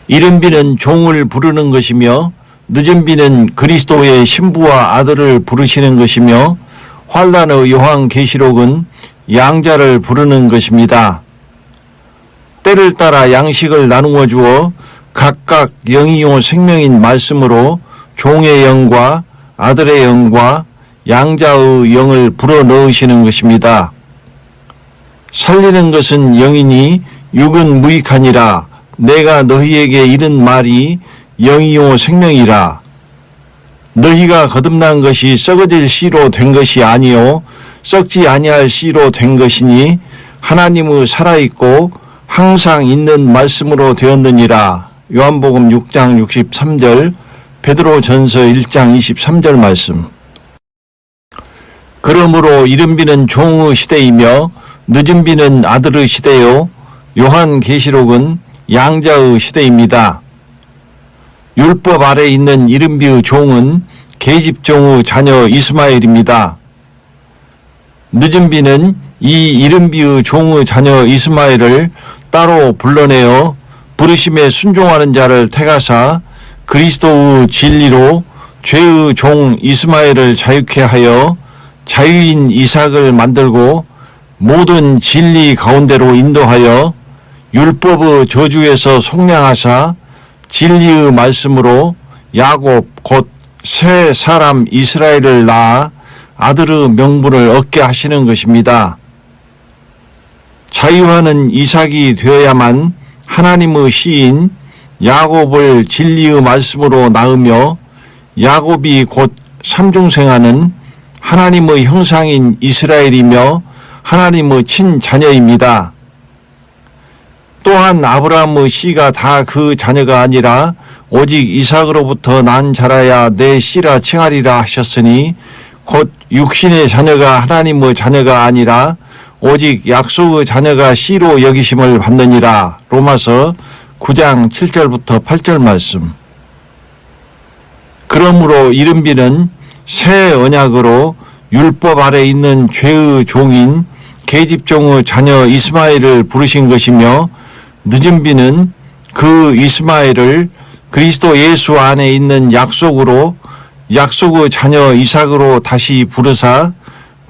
이른 비는 종을 부르는 것이며 늦은 비는 그리스도의 신부와 아들을 부르시는 것이며 환란의 요한계시록은 양자를 부르는 것입니다. 때를 따라 양식을 나누어 주어 각각 영이요 생명인 말씀으로 종의 영과 아들의 영과 양자의 영을 불어넣으시는 것입니다. 살리는 것은 영이니 육은 무익하니라. 내가 너희에게 이른 말이 영이요 생명이라. 너희가 거듭난 것이 썩어질 씨로 된 것이 아니요 썩지 아니할 씨로 된 것이니 하나님의 살아있고 항상 있는 말씀으로 되었느니라. 요한복음 6장 63절, 베드로전서 1장 23절 말씀. 그러므로 이른 비는 종의 시대이며 늦은 비는 아들의 시대요 요한계시록은 양자의 시대입니다. 율법 아래 있는 이른 비의 종은 계집종의 자녀 이스마엘입니다. 늦은 비는 이 이른 비의 종의 자녀 이스마엘을 따로 불러내어 부르심에 순종하는 자를 택하사 그리스도의 진리로 죄의 종 이스마엘을 자유케 하여 자유인 이삭을 만들고 모든 진리 가운데로 인도하여 율법의 저주에서 속량하사 진리의 말씀으로 야곱 곧 새 사람 이스라엘을 낳아 아들의 명분을 얻게 하시는 것입니다. 자유하는 이삭이 되어야만 하나님의 시인 야곱을 진리의 말씀으로 낳으며 야곱이 곧 삼중생하는 하나님의 형상인 이스라엘이며 하나님의 친자녀입니다. 또한 아브라함의 씨가 다 그 자녀가 아니라 오직 이삭으로부터 난 자라야 내 씨라 칭하리라 하셨으니 곧 육신의 자녀가 하나님의 자녀가 아니라 오직 약속의 자녀가 씨로 여기심을 받느니라. 로마서 9장 7절부터 8절 말씀. 그러므로 이른 비는 새 언약으로 율법 아래 있는 죄의 종인 계집종의 자녀 이스마엘을 부르신 것이며 늦은 비는 그 이스마엘을 그리스도 예수 안에 있는 약속으로 약속의 자녀 이삭으로 다시 부르사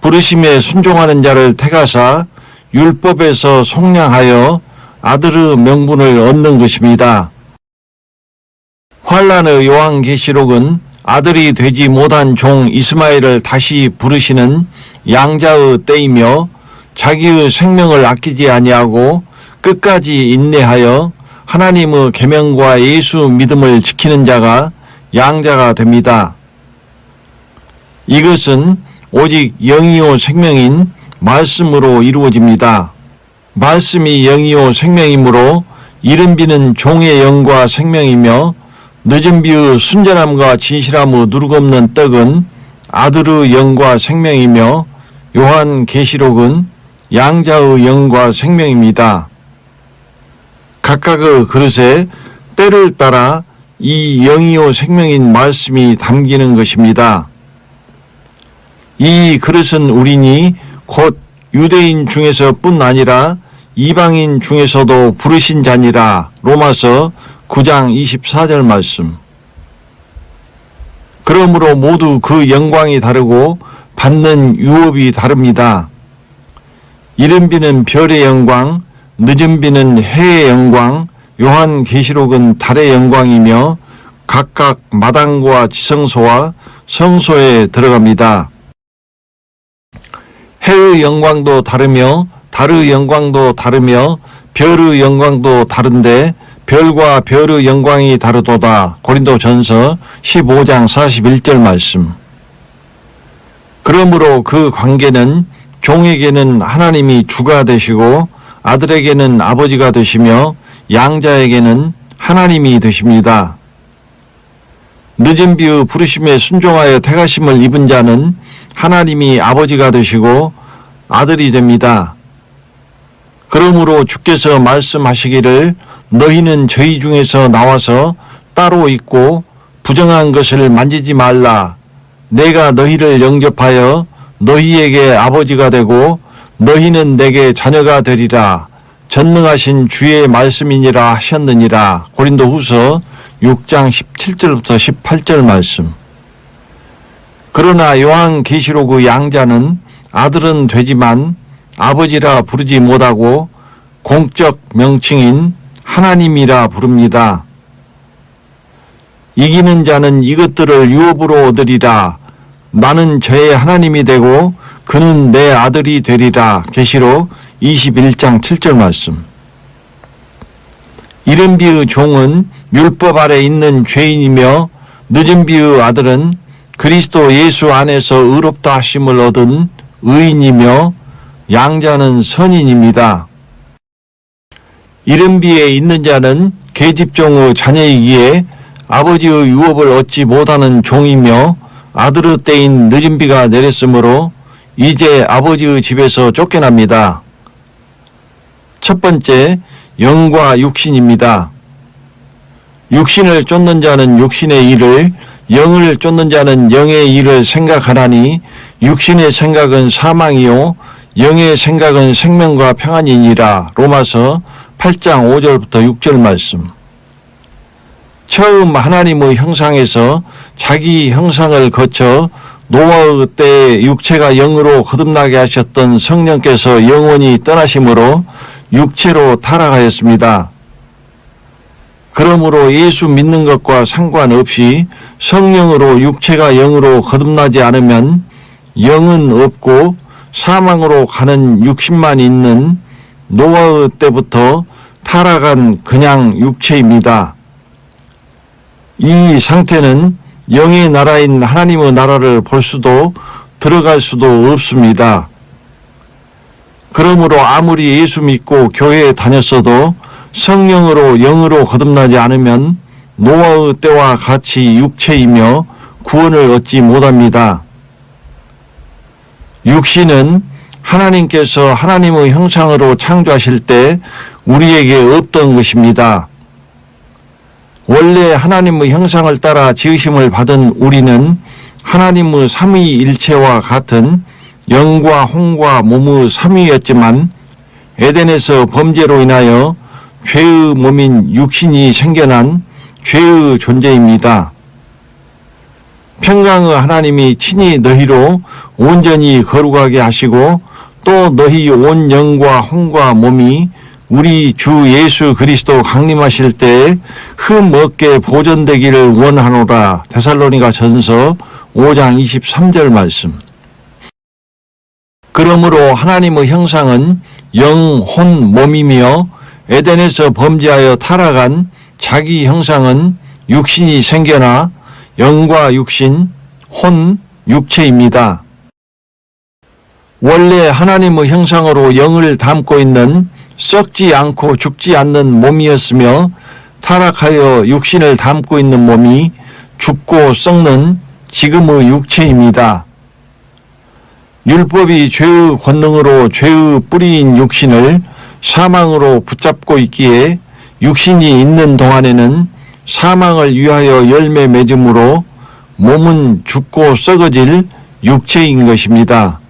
부르심에 순종하는 자를 택하사 율법에서 속량하여 아들의 명분을 얻는 것입니다. 환란의 요한계시록은 아들이 되지 못한 종 이스마엘을 다시 부르시는 양자의 때이며 자기의 생명을 아끼지 아니하고 끝까지 인내하여 하나님의 계명과 예수 믿음을 지키는 자가 양자가 됩니다. 이것은 오직 영이요 생명인 말씀으로 이루어집니다. 말씀이 영이요 생명이므로 이른 비는 종의 영과 생명이며 늦은 비의 순전함과 진실함의 누룩없는 떡은 아들의 영과 생명이며 요한계시록은 양자의 영과 생명입니다. 각각의 그릇에 때를 따라 이 영이요 생명인 말씀이 담기는 것입니다. 이 그릇은 우리니 곧 유대인 중에서뿐 아니라 이방인 중에서도 부르신 자니라. 로마서 9장 24절 말씀. 그러므로 모두 그 영광이 다르고 받는 유업이 다릅니다. 이른 비는 별의 영광, 늦은 비는 해의 영광, 요한계시록은 달의 영광이며 각각 마당과 지성소와 성소에 들어갑니다. 해의 영광도 다르며 달의 영광도 다르며 별의 영광도 다른데 별과 별의 영광이 다르도다. 고린도전서 15장 41절 말씀. 그러므로 그 관계는 종에게는 하나님이 주가 되시고 아들에게는 아버지가 되시며 양자에게는 하나님이 되십니다. 늦은 비의 부르심에 순종하여 택하심을 입은 자는 하나님이 아버지가 되시고 아들이 됩니다. 그러므로 주께서 말씀하시기를 너희는 저희 중에서 나와서 따로 있고 부정한 것을 만지지 말라. 내가 너희를 영접하여 너희에게 아버지가 되고 너희는 내게 자녀가 되리라. 전능하신 주의 말씀이니라 하셨느니라. 고린도후서 6장 17절부터 18절 말씀. 그러나 요한계시록 양자는 아들은 되지만 아버지라 부르지 못하고 공적 명칭인 하나님이라 부릅니다. 이기는 자는 이것들을 유업으로 얻으리라. 나는 저의 하나님이 되고 그는 내 아들이 되리라. 계시록 21장 7절 말씀. 이른 비의 종은 율법 아래 있는 죄인이며 늦은 비의 아들은 그리스도 예수 안에서 의롭다 하심을 얻은 의인이며 양자는 선인입니다. 이른 비에 있는 자는 계집종의 자녀이기에 아버지의 유업을 얻지 못하는 종이며 아들의 때인 늦은 비가 내렸으므로 이제 아버지의 집에서 쫓겨납니다. 첫 번째, 영과 육신입니다. 육신을 쫓는 자는 육신의 일을, 영을 쫓는 자는 영의 일을 생각하나니 육신의 생각은 사망이요 영의 생각은 생명과 평안이니라. 로마서 8장 5절부터 6절 말씀. 처음 하나님의 형상에서 자기 형상을 거쳐 노아의 때에 육체가 영으로 거듭나게 하셨던 성령께서 영원히 떠나심으로 육체로 타락하였습니다. 그러므로 예수 믿는 것과 상관없이 성령으로 육체가 영으로 거듭나지 않으면 영은 없고 사망으로 가는 육신만 있는 노아의 때부터 타락한 그냥 육체입니다. 이 상태는 영의 나라인 하나님의 나라를 볼 수도 들어갈 수도 없습니다. 그러므로 아무리 예수 믿고 교회에 다녔어도 성령으로 영으로 거듭나지 않으면 노아의 때와 같이 육체이며 구원을 얻지 못합니다. 육신은 하나님께서 하나님의 형상으로 창조하실 때 우리에게 없던 것입니다. 원래 하나님의 형상을 따라 지으심을 받은 우리는 하나님의 삼위일체와 같은 영과 혼과 몸의 삼위였지만 에덴에서 범죄로 인하여 죄의 몸인 육신이 생겨난 죄의 존재입니다. 평강의 하나님이 친히 너희로 온전히 거룩하게 하시고 또 너희 온 영과 혼과 몸이 우리 주 예수 그리스도 강림하실 때에 흠없게 보존되기를 원하노라. 데살로니가 전서 5장 23절 말씀. 그러므로 하나님의 형상은 영, 혼, 몸이며 에덴에서 범죄하여 타락한 자기 형상은 육신이 생겨나 영과 육신, 혼, 육체입니다. 원래 하나님의 형상으로 영을 담고 있는 썩지 않고 죽지 않는 몸이었으며 타락하여 육신을 담고 있는 몸이 죽고 썩는 지금의 육체입니다. 율법이 죄의 권능으로 죄의 뿌리인 육신을 사망으로 붙잡고 있기에 육신이 있는 동안에는 사망을 위하여 열매 맺음으로 몸은 죽고 썩어질 육체인 것입니다.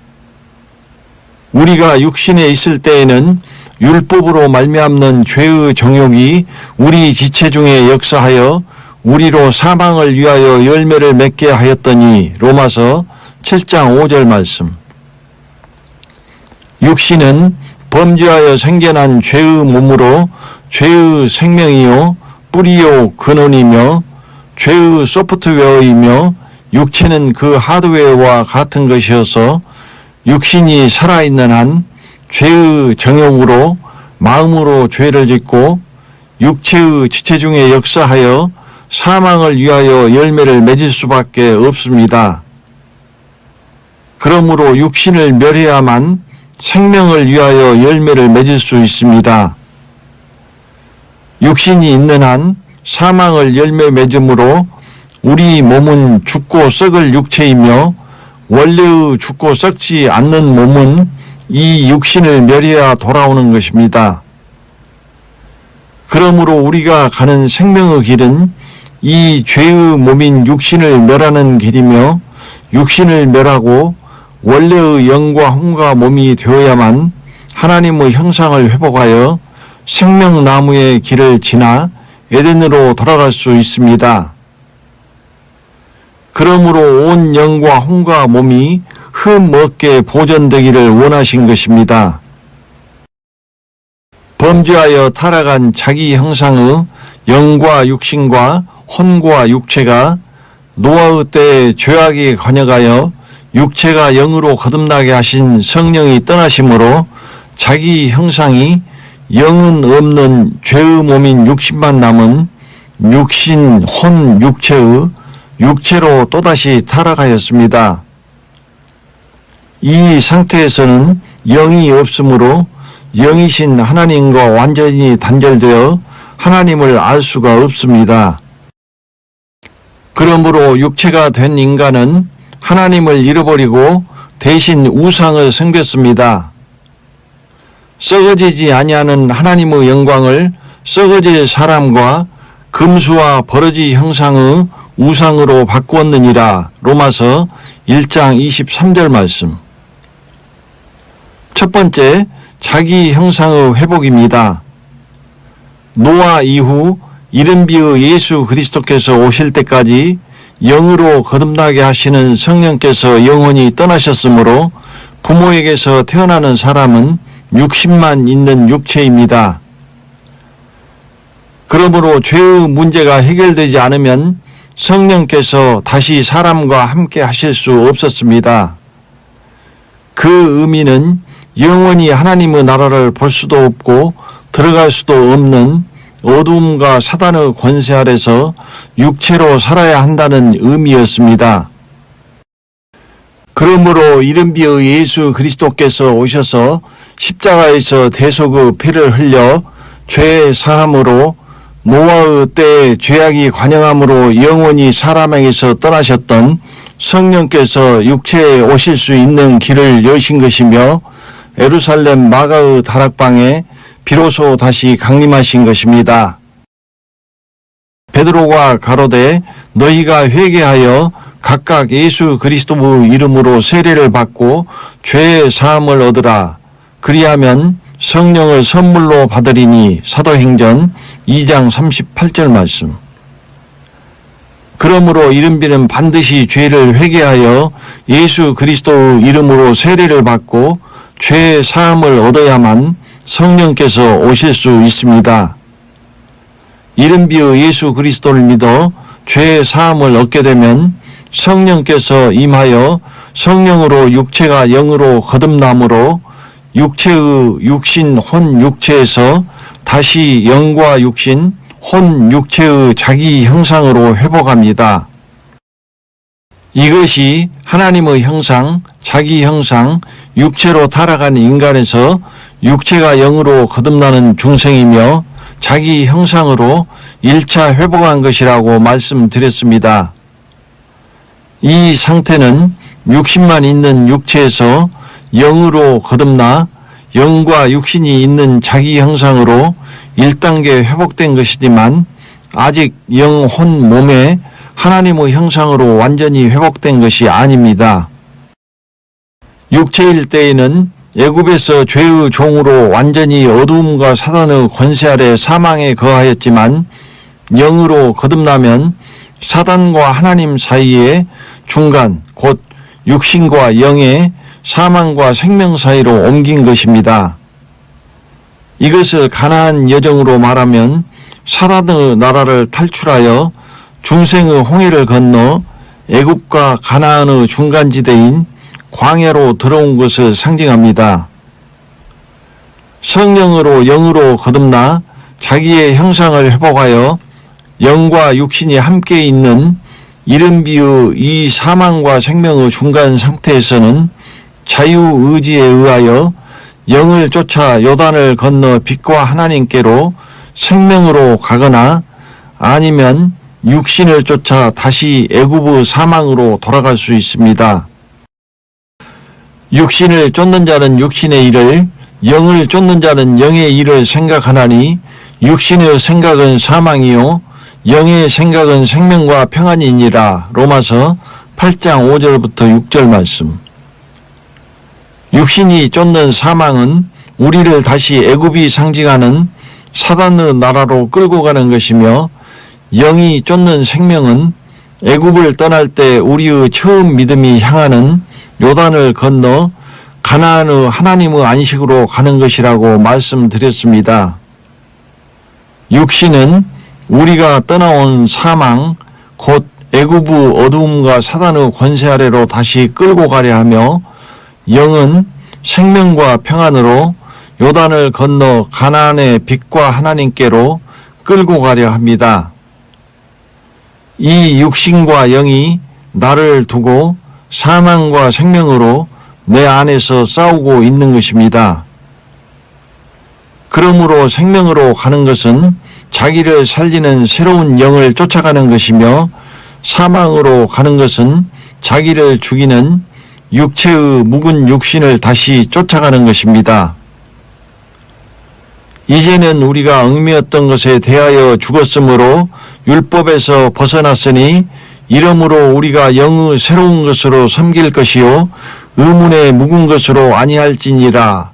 우리가 육신에 있을 때에는 율법으로 말미암는 죄의 정욕이 우리 지체 중에 역사하여 우리로 사망을 위하여 열매를 맺게 하였더니. 로마서 7장 5절 말씀. 육신은 범죄하여 생겨난 죄의 몸으로 죄의 생명이요 뿌리요 근원이며 죄의 소프트웨어이며 육체는 그 하드웨어와 같은 것이어서 육신이 살아있는 한 죄의 정욕으로 마음으로 죄를 짓고 육체의 지체 중에 역사하여 사망을 위하여 열매를 맺을 수밖에 없습니다. 그러므로 육신을 멸해야만 생명을 위하여 열매를 맺을 수 있습니다. 육신이 있는 한 사망을 열매 맺음으로 우리 몸은 죽고 썩을 육체이며 원래의 죽고 썩지 않는 몸은 이 육신을 멸해야 돌아오는 것입니다. 그러므로 우리가 가는 생명의 길은 이 죄의 몸인 육신을 멸하는 길이며 육신을 멸하고 원래의 영과 혼과 몸이 되어야만 하나님의 형상을 회복하여 생명나무의 길을 지나 에덴으로 돌아갈 수 있습니다. 그러므로 온 영과 혼과 몸이 흠없게 보존되기를 원하신 것입니다. 범죄하여 타락한 자기 형상의 영과 육신과 혼과 육체가 노아의 때에 죄악에 관여하여 육체가 영으로 거듭나게 하신 성령이 떠나심으로 자기 형상이 영은 없는 죄의 몸인 육신만 남은 육신, 혼, 육체의 육체로 또다시 타락하였습니다. 이 상태에서는 영이 없으므로 영이신 하나님과 완전히 단절되어 하나님을 알 수가 없습니다. 그러므로 육체가 된 인간은 하나님을 잃어버리고 대신 우상을 섬겼습니다. 썩어지지 아니하는 하나님의 영광을 썩어질 사람과 금수와 버러지 형상의 우상으로 바꾸었느니라. 로마서 1장 23절 말씀. 첫 번째, 자기 형상의 회복입니다. 노아 이후 이른비의 예수 그리스도께서 오실 때까지 영으로 거듭나게 하시는 성령께서 영원히 떠나셨으므로 부모에게서 태어나는 사람은 육신만 있는 육체입니다. 그러므로 죄의 문제가 해결되지 않으면 성령께서 다시 사람과 함께 하실 수 없었습니다. 그 의미는 영원히 하나님의 나라를 볼 수도 없고 들어갈 수도 없는 어둠과 사단의 권세 아래서 육체로 살아야 한다는 의미였습니다. 그러므로 이른비의 예수 그리스도께서 오셔서 십자가에서 대속의 피를 흘려 죄의 사함으로 노아의 때에 죄악이 관영함으로 영원히 사람에게서 떠나셨던 성령께서 육체에 오실 수 있는 길을 여신 것이며 예루살렘 마가의 다락방에 비로소 다시 강림하신 것입니다. 베드로가 가로되 너희가 회개하여 각각 예수 그리스도의 이름으로 세례를 받고 죄의 사함을 얻으라. 그리하면 성령을 선물로 받으리니. 사도행전 2장 38절 말씀. 그러므로 이른비는 반드시 죄를 회개하여 예수 그리스도의 이름으로 세례를 받고 죄의 사함을 얻어야만 성령께서 오실 수 있습니다. 이른비의 예수 그리스도를 믿어 죄의 사함을 얻게 되면 성령께서 임하여 성령으로 육체가 영으로 거듭남으로 육체의 육신 혼 육체에서 다시 영과 육신 혼 육체의 자기 형상으로 회복합니다. 이것이 하나님의 형상, 자기 형상, 육체로 타락한 인간에서 육체가 영으로 거듭나는 중생이며 자기 형상으로 1차 회복한 것이라고 말씀드렸습니다. 이 상태는 육신만 있는 육체에서 영으로 거듭나 영과 육신이 있는 자기 형상으로 1단계 회복된 것이지만 아직 영, 혼, 몸에 하나님의 형상으로 완전히 회복된 것이 아닙니다. 육체일 때에는 애굽에서 죄의 종으로 완전히 어두움과 사단의 권세 아래 사망에 거하였지만 영으로 거듭나면 사단과 하나님 사이의 중간 곧 육신과 영의 사망과 생명 사이로 옮긴 것입니다. 이것을 가나안 여정으로 말하면 사단의 나라를 탈출하여 중생의 홍해를 건너 애굽과 가나안의 중간지대인 광야로 들어온 것을 상징합니다. 성령으로 영으로 거듭나 자기의 형상을 회복하여 영과 육신이 함께 있는 이른비의 이 사망과 생명의 중간 상태에서는 자유의지에 의하여 영을 쫓아 요단을 건너 빛과 하나님께로 생명으로 가거나 아니면 육신을 쫓아 다시 애굽의 사망으로 돌아갈 수 있습니다. 육신을 쫓는 자는 육신의 일을, 영을 쫓는 자는 영의 일을 생각하나니 육신의 생각은 사망이요 영의 생각은 생명과 평안이니라. 로마서 8장 5절부터 6절 말씀. 육신이 쫓는 사망은 우리를 다시 애굽이 상징하는 사단의 나라로 끌고 가는 것이며, 영이 쫓는 생명은 애굽을 떠날 때 우리의 처음 믿음이 향하는 요단을 건너 가나안의 하나님의 안식으로 가는 것이라고 말씀드렸습니다. 육신은 우리가 떠나온 사망, 곧 애굽의 어두움과 사단의 권세 아래로 다시 끌고 가려 하며, 영은 생명과 평안으로 요단을 건너 가나안의 빛과 하나님께로 끌고 가려 합니다. 이 육신과 영이 나를 두고 사망과 생명으로 내 안에서 싸우고 있는 것입니다. 그러므로 생명으로 가는 것은 자기를 살리는 새로운 영을 쫓아가는 것이며, 사망으로 가는 것은 자기를 죽이는 육체의 묵은 육신을 다시 쫓아가는 것입니다. 이제는 우리가 얽매였던 것에 대하여 죽었으므로 율법에서 벗어났으니, 이러므로 우리가 영의 새로운 것으로 섬길 것이요 의문의 묵은 것으로 아니할지니라.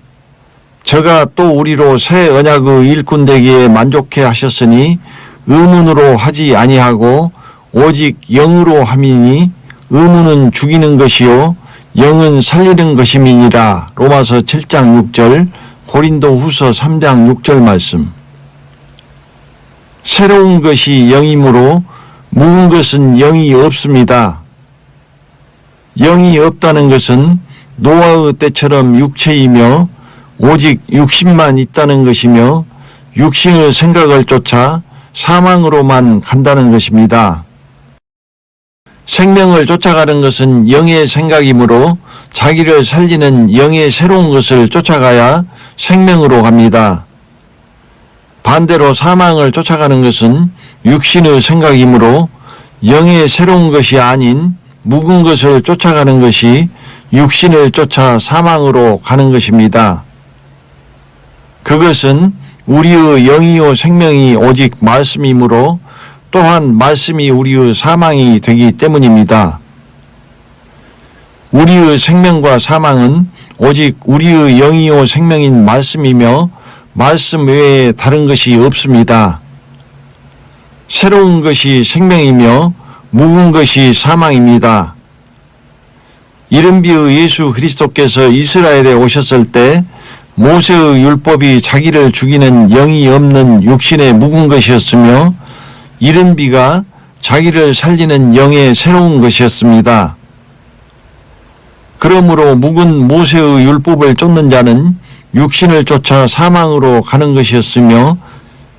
저가 또 우리로 새 언약의 일꾼 되기에 만족해 하셨으니 의문으로 하지 아니하고 오직 영으로 함이니, 의문은 죽이는 것이요 영은 살리는 것임이니라. 로마서 7장 6절, 고린도 후서 3장 6절 말씀. 새로운 것이 영이므로 묵은 것은 영이 없습니다. 영이 없다는 것은 노아의 때처럼 육체이며 오직 육신만 있다는 것이며, 육신의 생각을 쫓아 사망으로만 간다는 것입니다. 생명을 쫓아가는 것은 영의 생각이므로 자기를 살리는 영의 새로운 것을 쫓아가야 생명으로 갑니다. 반대로 사망을 쫓아가는 것은 육신의 생각이므로 영의 새로운 것이 아닌 묵은 것을 쫓아가는 것이 육신을 쫓아 사망으로 가는 것입니다. 그것은 우리의 영이요 생명이 오직 말씀이므로 또한 말씀이 우리의 사망이 되기 때문입니다. 우리의 생명과 사망은 오직 우리의 영이요 생명인 말씀이며 말씀 외에 다른 것이 없습니다. 새로운 것이 생명이며 묵은 것이 사망입니다. 이른비의 예수 그리스도께서 이스라엘에 오셨을 때 모세의 율법이 자기를 죽이는 영이 없는 육신의 묵은 것이었으며, 이른비가 자기를 살리는 영의 새로운 것이었습니다. 그러므로 묵은 모세의 율법을 쫓는 자는 육신을 쫓아 사망으로 가는 것이었으며,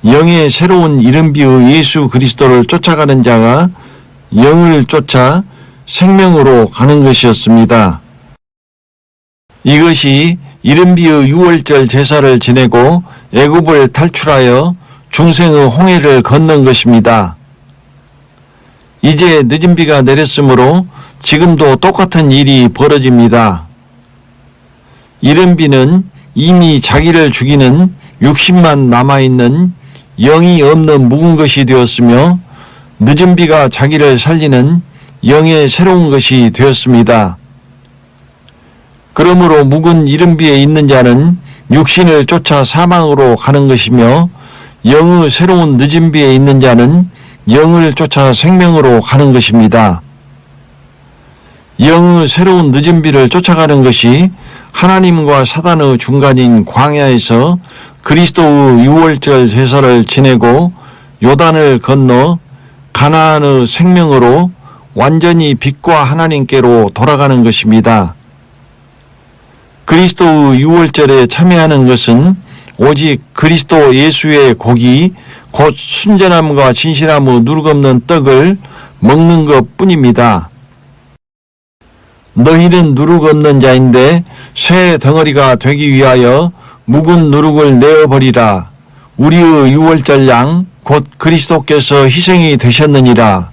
영의 새로운 이른비의 예수 그리스도를 쫓아가는 자가 영을 쫓아 생명으로 가는 것이었습니다. 이것이 이른비의 유월절 제사를 지내고 애굽을 탈출하여 중생의 홍해를 건넌 것입니다. 이제 늦은 비가 내렸으므로 지금도 똑같은 일이 벌어집니다. 이른비는 이미 자기를 죽이는 육신만 남아있는 영이 없는 묵은 것이 되었으며, 늦은 비가 자기를 살리는 영의 새로운 것이 되었습니다. 그러므로 묵은 이른비에 있는 자는 육신을 쫓아 사망으로 가는 것이며, 영의 새로운 늦은 비에 있는 자는 영을 쫓아 생명으로 가는 것입니다. 영의 새로운 늦은 비를 쫓아가는 것이 하나님과 사단의 중간인 광야에서 그리스도의 유월절 제사를 지내고 요단을 건너 가나안의 생명으로 완전히 빛과 하나님께로 돌아가는 것입니다. 그리스도의 유월절에 참여하는 것은 오직 그리스도 예수의 고기, 곧 순전함과 진실함의 누룩없는 떡을 먹는 것 뿐입니다. 너희는 누룩없는 자인데 새 덩어리가 되기 위하여 묵은 누룩을 내어버리라. 우리의 유월절 양 곧 그리스도께서 희생이 되셨느니라.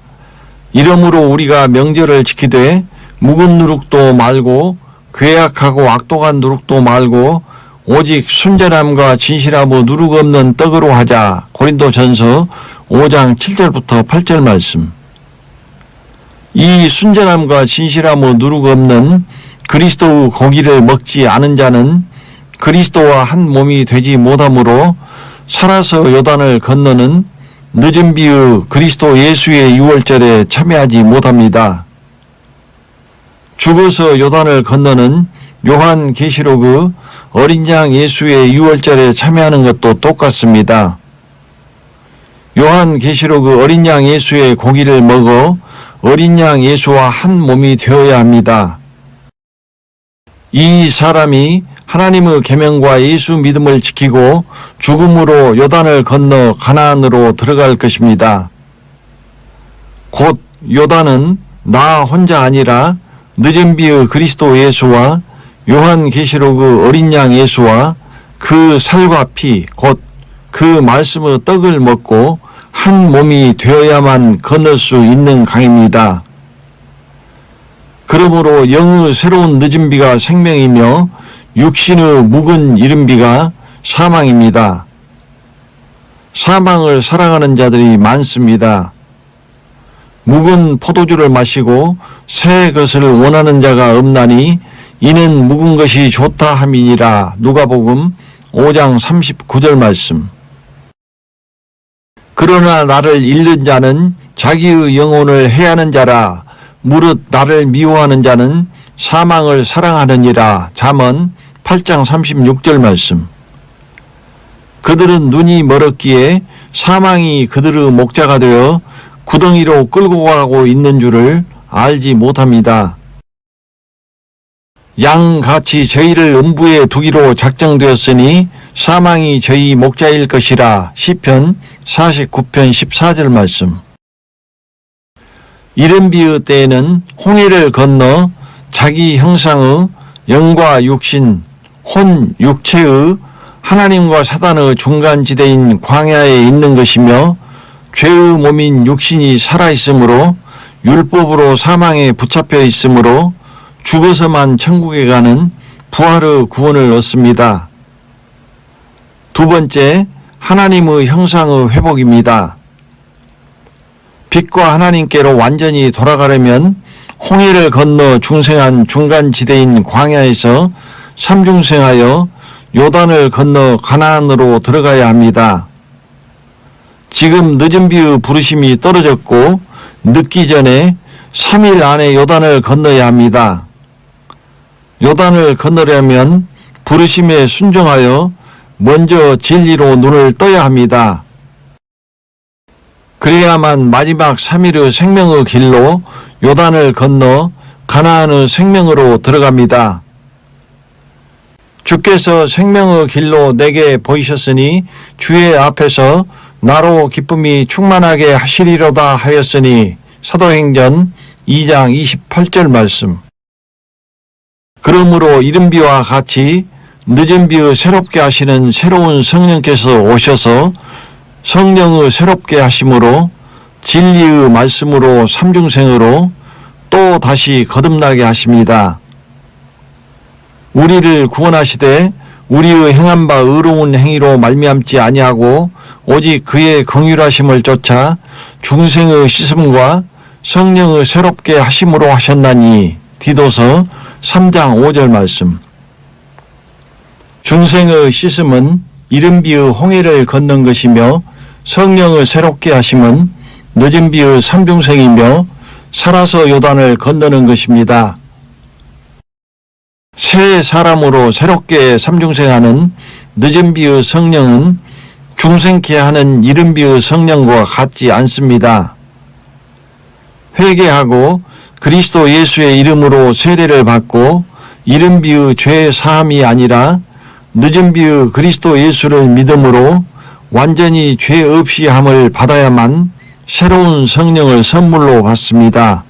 이러므로 우리가 명절을 지키되 묵은 누룩도 말고 괴악하고 악독한 누룩도 말고 오직 순전함과 진실함의 누룩 없는 떡으로 하자. 고린도전서 5장 7절부터 8절 말씀. 이 순전함과 진실함의 누룩 없는 그리스도의 고기를 먹지 않은 자는 그리스도와 한 몸이 되지 못하므로 살아서 요단을 건너는 늦은 비의 그리스도 예수의 유월절에 참여하지 못합니다. 죽어서 요단을 건너는 요한계시록의 어린 양 예수의 유월절에 참여하는 것도 똑같습니다. 요한계시록의 어린 양 예수의 고기를 먹어 어린 양 예수와 한 몸이 되어야 합니다. 이 사람이 하나님의 계명과 예수 믿음을 지키고 죽음으로 요단을 건너 가나안으로 들어갈 것입니다. 곧 요단은 나 혼자 아니라 늦은 비의 그리스도 예수와 요한계시록의 어린 양 예수와 그 살과 피, 곧 그 말씀의 떡을 먹고 한 몸이 되어야만 건널 수 있는 강입니다. 그러므로 영의 새로운 늦은 비가 생명이며 육신의 묵은 이른 비가 사망입니다. 사망을 사랑하는 자들이 많습니다. 묵은 포도주를 마시고 새 것을 원하는 자가 없나니 이는 묵은 것이 좋다 함이니라. 누가복음 5장 39절 말씀. 그러나 나를 잃는 자는 자기의 영혼을 해하는 자라. 무릇 나를 미워하는 자는 사망을 사랑하느니라. 잠언 8장 36절 말씀. 그들은 눈이 멀었기에 사망이 그들의 목자가 되어 구덩이로 끌고 가고 있는 줄을 알지 못합니다. 양같이 저희를 음부에 두기로 작정되었으니 사망이 저희 목자일 것이라. 시편 49편 14절 말씀. 이른 비의 때에는 홍해를 건너 자기 형상의 영과 육신, 혼 육체의 하나님과 사단의 중간지대인 광야에 있는 것이며 죄의 몸인 육신이 살아있으므로 율법으로 사망에 붙잡혀 있으므로 죽어서만 천국에 가는 부활의 구원을 얻습니다. 두 번째, 하나님의 형상의 회복입니다. 빛과 하나님께로 완전히 돌아가려면 홍해를 건너 중생한 중간지대인 광야에서 삼중생하여 요단을 건너 가나안으로 들어가야 합니다. 지금 늦은 비의 부르심이 떨어졌고 늦기 전에 3일 안에 요단을 건너야 합니다. 요단을 건너려면 부르심에 순종하여 먼저 진리로 눈을 떠야 합니다. 그래야만 마지막 3일의 생명의 길로 요단을 건너 가나안의 생명으로 들어갑니다. 주께서 생명의 길로 내게 보이셨으니 주의 앞에서 나로 기쁨이 충만하게 하시리로다 하였으니. 사도행전 2장 28절 말씀. 그러므로 이른 비와 같이 늦은 비의 새롭게 하시는 새로운 성령께서 오셔서 성령의 새롭게 하심으로 진리의 말씀으로 삼중생으로 또 다시 거듭나게 하십니다. 우리를 구원하시되 우리의 행한 바 의로운 행위로 말미암지 아니하고 오직 그의 긍휼하심을 쫓아 중생의 씻음과 성령의 새롭게 하심으로 하셨나니. 디도서 3장 5절 말씀. 중생의 씻음은 이른 비의 홍해를 걷는 것이며 성령의 새롭게 하심은 늦은 비의 삼중생이며 살아서 요단을 건너는 것입니다. 새 사람으로 새롭게 삼중생하는 늦은 비의 성령은 중생케 하는 이른 비의 성령과 같지 않습니다. 회개하고 그리스도 예수의 이름으로 세례를 받고 이른 비의 죄 사함이 아니라 늦은 비의 그리스도 예수를 믿음으로 완전히 죄 없이 함을 받아야만 새로운 성령을 선물로 받습니다.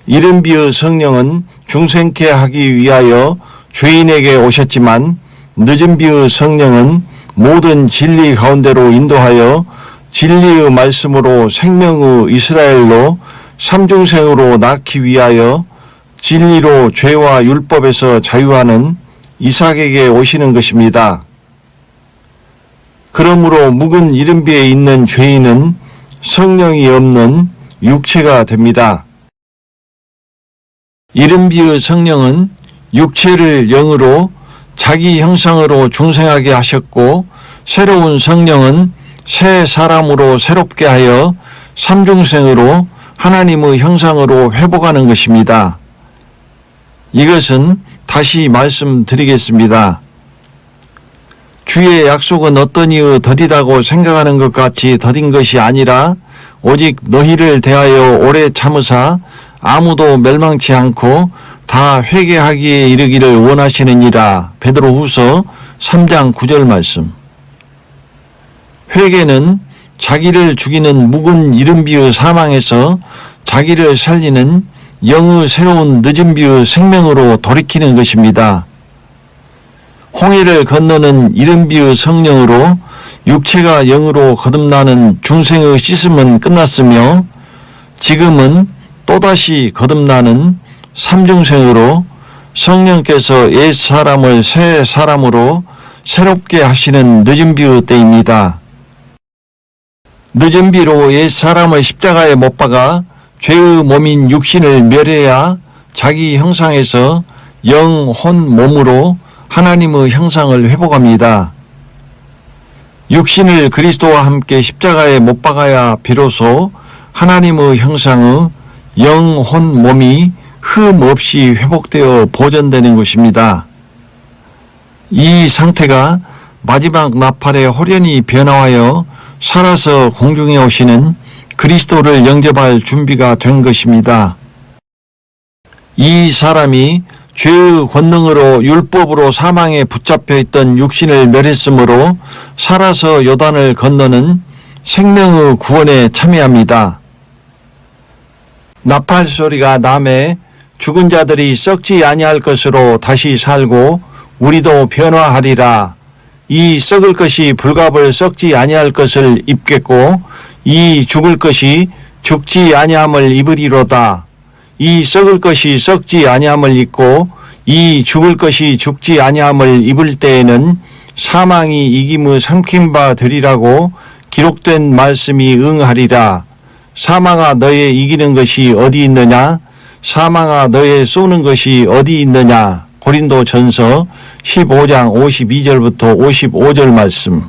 이른 비의 성령은 중생케 하기 위하여 죄인에게 오셨지만 늦은 비의 성령은 모든 진리 가운데로 인도하여 진리의 말씀으로 생명의 이스라엘로 삼중생으로 낳기 위하여 진리로 죄와 율법에서 자유하는 이삭에게 오시는 것입니다. 그러므로 묵은 이른 비에 있는 죄인은 성령이 없는 육체가 됩니다. 이른 비의 성령은 육체를 영으로 자기 형상으로 중생하게 하셨고 새로운 성령은 새 사람으로 새롭게 하여 삼중생으로 하나님의 형상으로 회복하는 것입니다. 이것은 다시 말씀드리겠습니다. 주의 약속은 어떤 이의 더디다고 생각하는 것 같이 더딘 것이 아니라 오직 너희를 대하여 오래 참으사 아무도 멸망치 않고 다 회개하기에 이르기를 원하시느니라. 베드로후서 3장 9절 말씀. 회개는 자기를 죽이는 묵은 이른비의 사망에서 자기를 살리는 영의 새로운 늦은비의 생명으로 돌이키는 것입니다. 홍해를 건너는 이른비의 성령으로 육체가 영으로 거듭나는 중생의 씻음은 끝났으며 지금은 또다시 거듭나는 삼중생으로 성령께서 옛 사람을 새 사람으로 새롭게 하시는 늦은비의 때입니다. 늦은비로 옛 사람을 십자가에 못 박아 죄의 몸인 육신을 멸해야 자기 형상에서 영, 혼, 몸으로 하나님의 형상을 회복합니다. 육신을 그리스도와 함께 십자가에 못 박아야 비로소 하나님의 형상의 영, 혼, 몸이 흠 없이 회복되어 보존되는 것입니다. 이 상태가 마지막 나팔에 호련히 변화하여 살아서 공중에 오시는 그리스도를 영접할 준비가 된 것입니다. 이 사람이 죄의 권능으로 율법으로 사망에 붙잡혀 있던 육신을 멸했으므로 살아서 요단을 건너는 생명의 구원에 참여합니다. 나팔 소리가 남에 죽은 자들이 썩지 아니할 것으로 다시 살고 우리도 변화하리라. 이 썩을 것이 불갑을 썩지 아니할 것을 입겠고 이 죽을 것이 죽지 아니함을 입으리로다. 이 썩을 것이 썩지 아니함을 입고 이 죽을 것이 죽지 아니함을 입을 때에는 사망이 이김의 삼킨 바 되리라고 기록된 말씀이 응하리라. 사망아 너의 이기는 것이 어디 있느냐? 사망아 너의 쏘는 것이 어디 있느냐? 고린도전서 15장 52절부터 55절 말씀.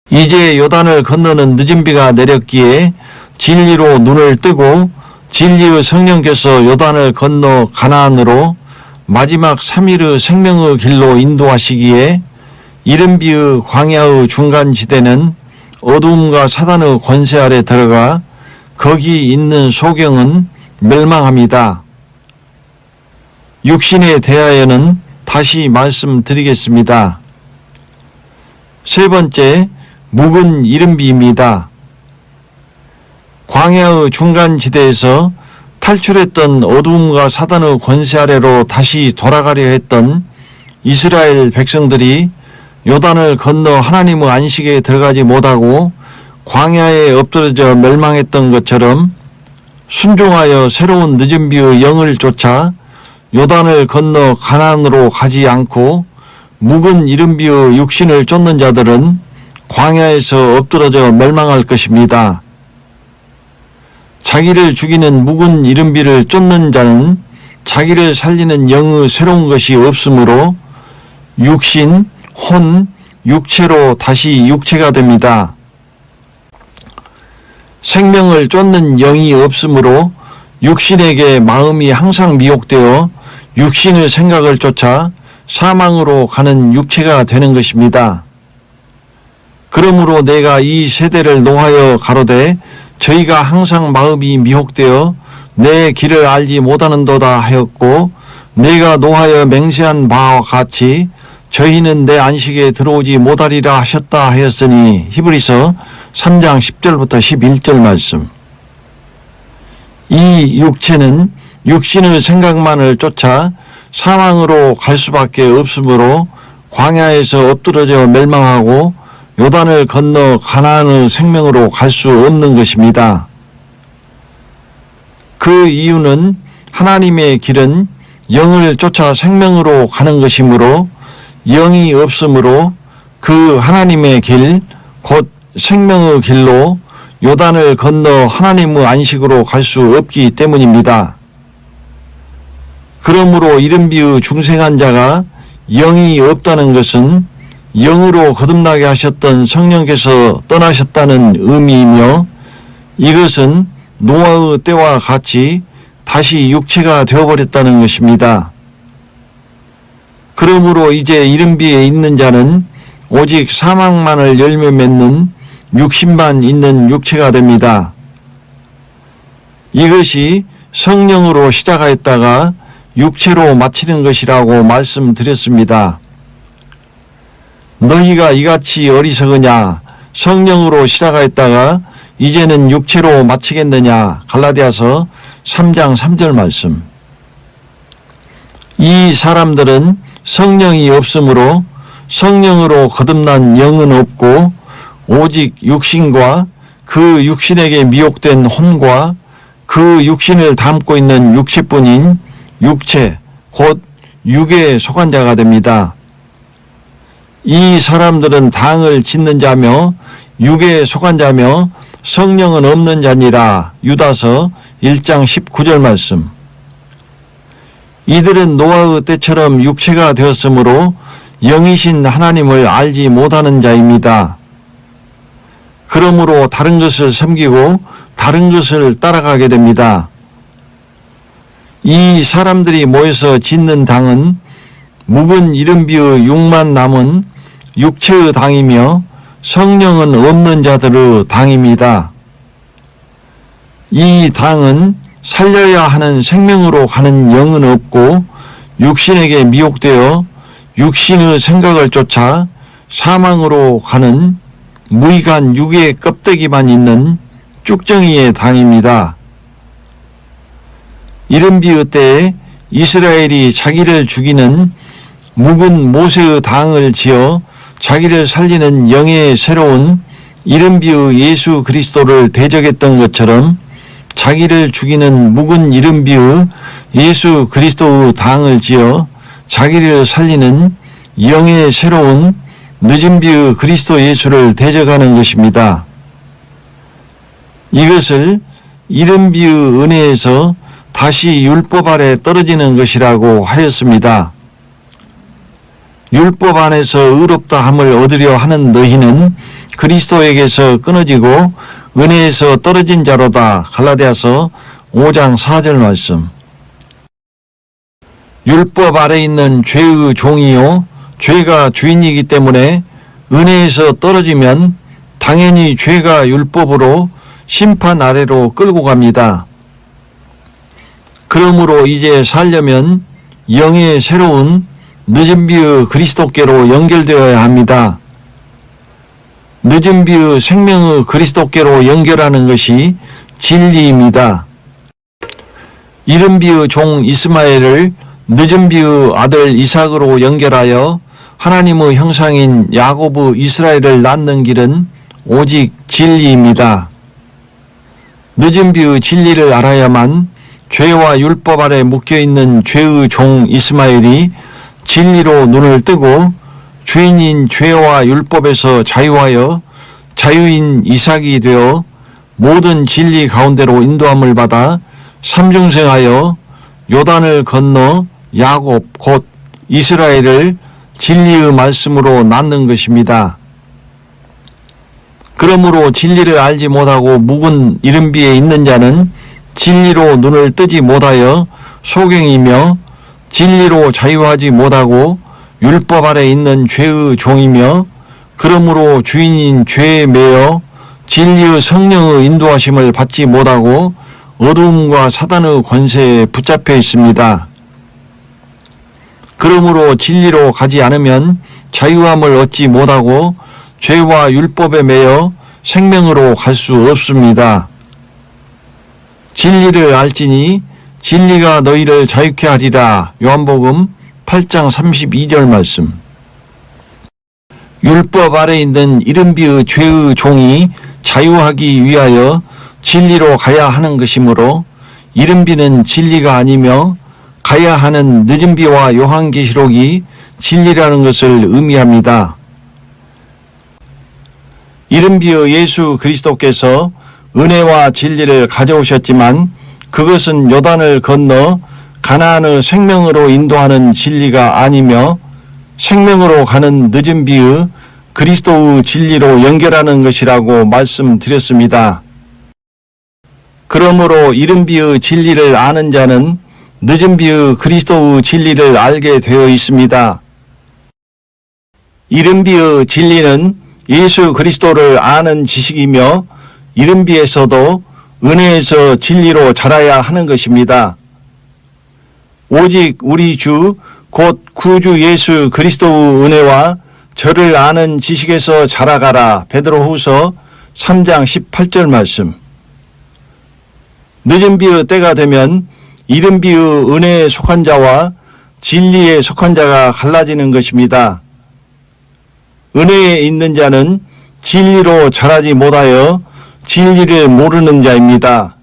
이제 요단을 건너는 늦은비가 내렸기에 진리로 눈을 뜨고 진리의 성령께서 요단을 건너 가나안으로 마지막 3일의 생명의 길로 인도하시기에 이른비의 광야의 중간지대는 어두움과 사단의 권세 아래 들어가 거기 있는 소경은 멸망합니다. 육신에 대하여는 다시 말씀드리겠습니다. 세 번째, 묵은 이른비입니다. 광야의 중간지대에서 탈출했던 어두움과 사단의 권세 아래로 다시 돌아가려 했던 이스라엘 백성들이 요단을 건너 하나님의 안식에 들어가지 못하고 광야에 엎드러져 멸망했던 것처럼 순종하여 새로운 늦은비의 영을 쫓아 요단을 건너 가나안으로 가지 않고 묵은 이른비의 육신을 쫓는 자들은 광야에서 엎드러져 멸망할 것입니다. 자기를 죽이는 묵은 이른비를 쫓는 자는 자기를 살리는 영의 새로운 것이 없으므로 육신, 혼, 육체로 다시 육체가 됩니다. 생명을 쫓는 영이 없으므로 육신에게 마음이 항상 미혹되어 육신의 생각을 쫓아 사망으로 가는 육체가 되는 것입니다. 그러므로 내가 이 세대를 노하여 가로되 저희가 항상 마음이 미혹되어 내 길을 알지 못하는도다 하였고 내가 노하여 맹세한 바와 같이 저희는 내 안식에 들어오지 못하리라 하셨다 하였으니 히브리서 3장 10절부터 11절 말씀. 이 육체는 육신의 생각만을 쫓아 사망으로 갈 수밖에 없으므로 광야에서 엎드러져 멸망하고 요단을 건너 가나안의 생명으로 갈 수 없는 것입니다. 그 이유는 하나님의 길은 영을 쫓아 생명으로 가는 것이므로 영이 없으므로 그 하나님의 길, 곧 생명의 길로 요단을 건너 하나님의 안식으로 갈 수 없기 때문입니다. 그러므로 이른비의 중생한 자가 영이 없다는 것은 영으로 거듭나게 하셨던 성령께서 떠나셨다는 의미이며, 이것은 노아의 때와 같이 다시 육체가 되어버렸다는 것입니다. 그러므로 이제 이른비에 있는 자는 오직 사망만을 열매 맺는 육신만 있는 육체가 됩니다. 이것이 성령으로 시작하였다가 육체로 마치는 것이라고 말씀드렸습니다. 너희가 이같이 어리석으냐? 성령으로 시작하였다가 이제는 육체로 마치겠느냐? 갈라디아서 3장 3절 말씀. 이 사람들은 성령이 없으므로 성령으로 거듭난 영은 없고 오직 육신과 그 육신에게 미혹된 혼과 그 육신을 담고 있는 육체뿐인 육체, 곧 육에 속한 자가 됩니다. 이 사람들은 당을 짓는 자며 육에 속한 자며 성령은 없는 자니라. 유다서 1장 19절 말씀. 이들은 노아의 때처럼 육체가 되었으므로 영이신 하나님을 알지 못하는 자입니다. 그러므로 다른 것을 섬기고 다른 것을 따라가게 됩니다. 이 사람들이 모여서 짓는 당은 묵은 이른비의 육만 남은 육체의 당이며 성령은 없는 자들의 당입니다. 이 당은 살려야 하는 생명으로 가는 영은 없고 육신에게 미혹되어 육신의 생각을 쫓아 사망으로 가는 무익한 육의 껍데기만 있는 쭉정이의 당입니다. 이른비의 때에 이스라엘이 자기를 죽이는 묵은 모세의 당을 지어 자기를 살리는 영의 새로운 이른비의 예수 그리스도를 대적했던 것처럼 자기를 죽이는 묵은 이른비의 예수 그리스도의 당을 지어 자기를 살리는 영의 새로운 늦은비의 그리스도 예수를 대적하는 것입니다. 이것을 이른비의 은혜에서 다시 율법 아래 떨어지는 것이라고 하였습니다. 율법 안에서 의롭다 함을 얻으려 하는 너희는 그리스도에게서 끊어지고 은혜에서 떨어진 자로다. 갈라디아서 5장 4절 말씀. 율법 아래 있는 죄의 종이요 죄가 주인이기 때문에 은혜에서 떨어지면 당연히 죄가 율법으로 심판 아래로 끌고 갑니다. 그러므로 이제 살려면 영의 새로운 늦은비의 그리스도께로 연결되어야 합니다. 늦은비의 생명의 그리스도께로 연결하는 것이 진리입니다. 이른비의 종 이스마엘을 늦은비의 아들 이삭으로 연결하여 하나님의 형상인 야곱의 이스라엘을 낳는 길은 오직 진리입니다. 늦은비의 진리를 알아야만 죄와 율법 아래 묶여있는 죄의 종 이스마엘이 진리로 눈을 뜨고 주인인 죄와 율법에서 자유하여 자유인 이삭이 되어 모든 진리 가운데로 인도함을 받아 삼중생하여 요단을 건너 야곱 곧 이스라엘을 진리의 말씀으로 낳는 것입니다. 그러므로 진리를 알지 못하고 묵은 이른비에 있는 자는 진리로 눈을 뜨지 못하여 소경이며 진리로 자유하지 못하고 율법 아래 있는 죄의 종이며 그러므로 주인인 죄에 매여 진리의 성령의 인도하심을 받지 못하고 어두움과 사단의 권세에 붙잡혀 있습니다. 그러므로 진리로 가지 않으면 자유함을 얻지 못하고 죄와 율법에 매여 생명으로 갈 수 없습니다. 진리를 알지니 진리가 너희를 자유케 하리라. 요한복음 8장 32절 말씀. 율법 아래 있는 이른비의 죄의 종이 자유하기 위하여 진리로 가야 하는 것이므로 이른비는 진리가 아니며 가야 하는 늦은비와 요한계시록이 진리라는 것을 의미합니다. 이른비의 예수 그리스도께서 은혜와 진리를 가져오셨지만 그것은 요단을 건너 가나안의 생명으로 인도하는 진리가 아니며 생명으로 가는 늦은 비의 그리스도의 진리로 연결하는 것이라고 말씀드렸습니다. 그러므로 이른 비의 진리를 아는 자는 늦은 비의 그리스도의 진리를 알게 되어 있습니다. 이른 비의 진리는 예수 그리스도를 아는 지식이며 이른 비에서도 은혜에서 진리로 자라야 하는 것입니다. 오직 우리 주 곧 구주 예수 그리스도의 은혜와 저를 아는 지식에서 자라가라. 베드로후서 3장 18절 말씀. 늦은 비의 때가 되면 이른 비의 은혜에 속한 자와 진리에 속한 자가 갈라지는 것입니다. 은혜에 있는 자는 진리로 자라지 못하여 진리를 모르는 자입니다.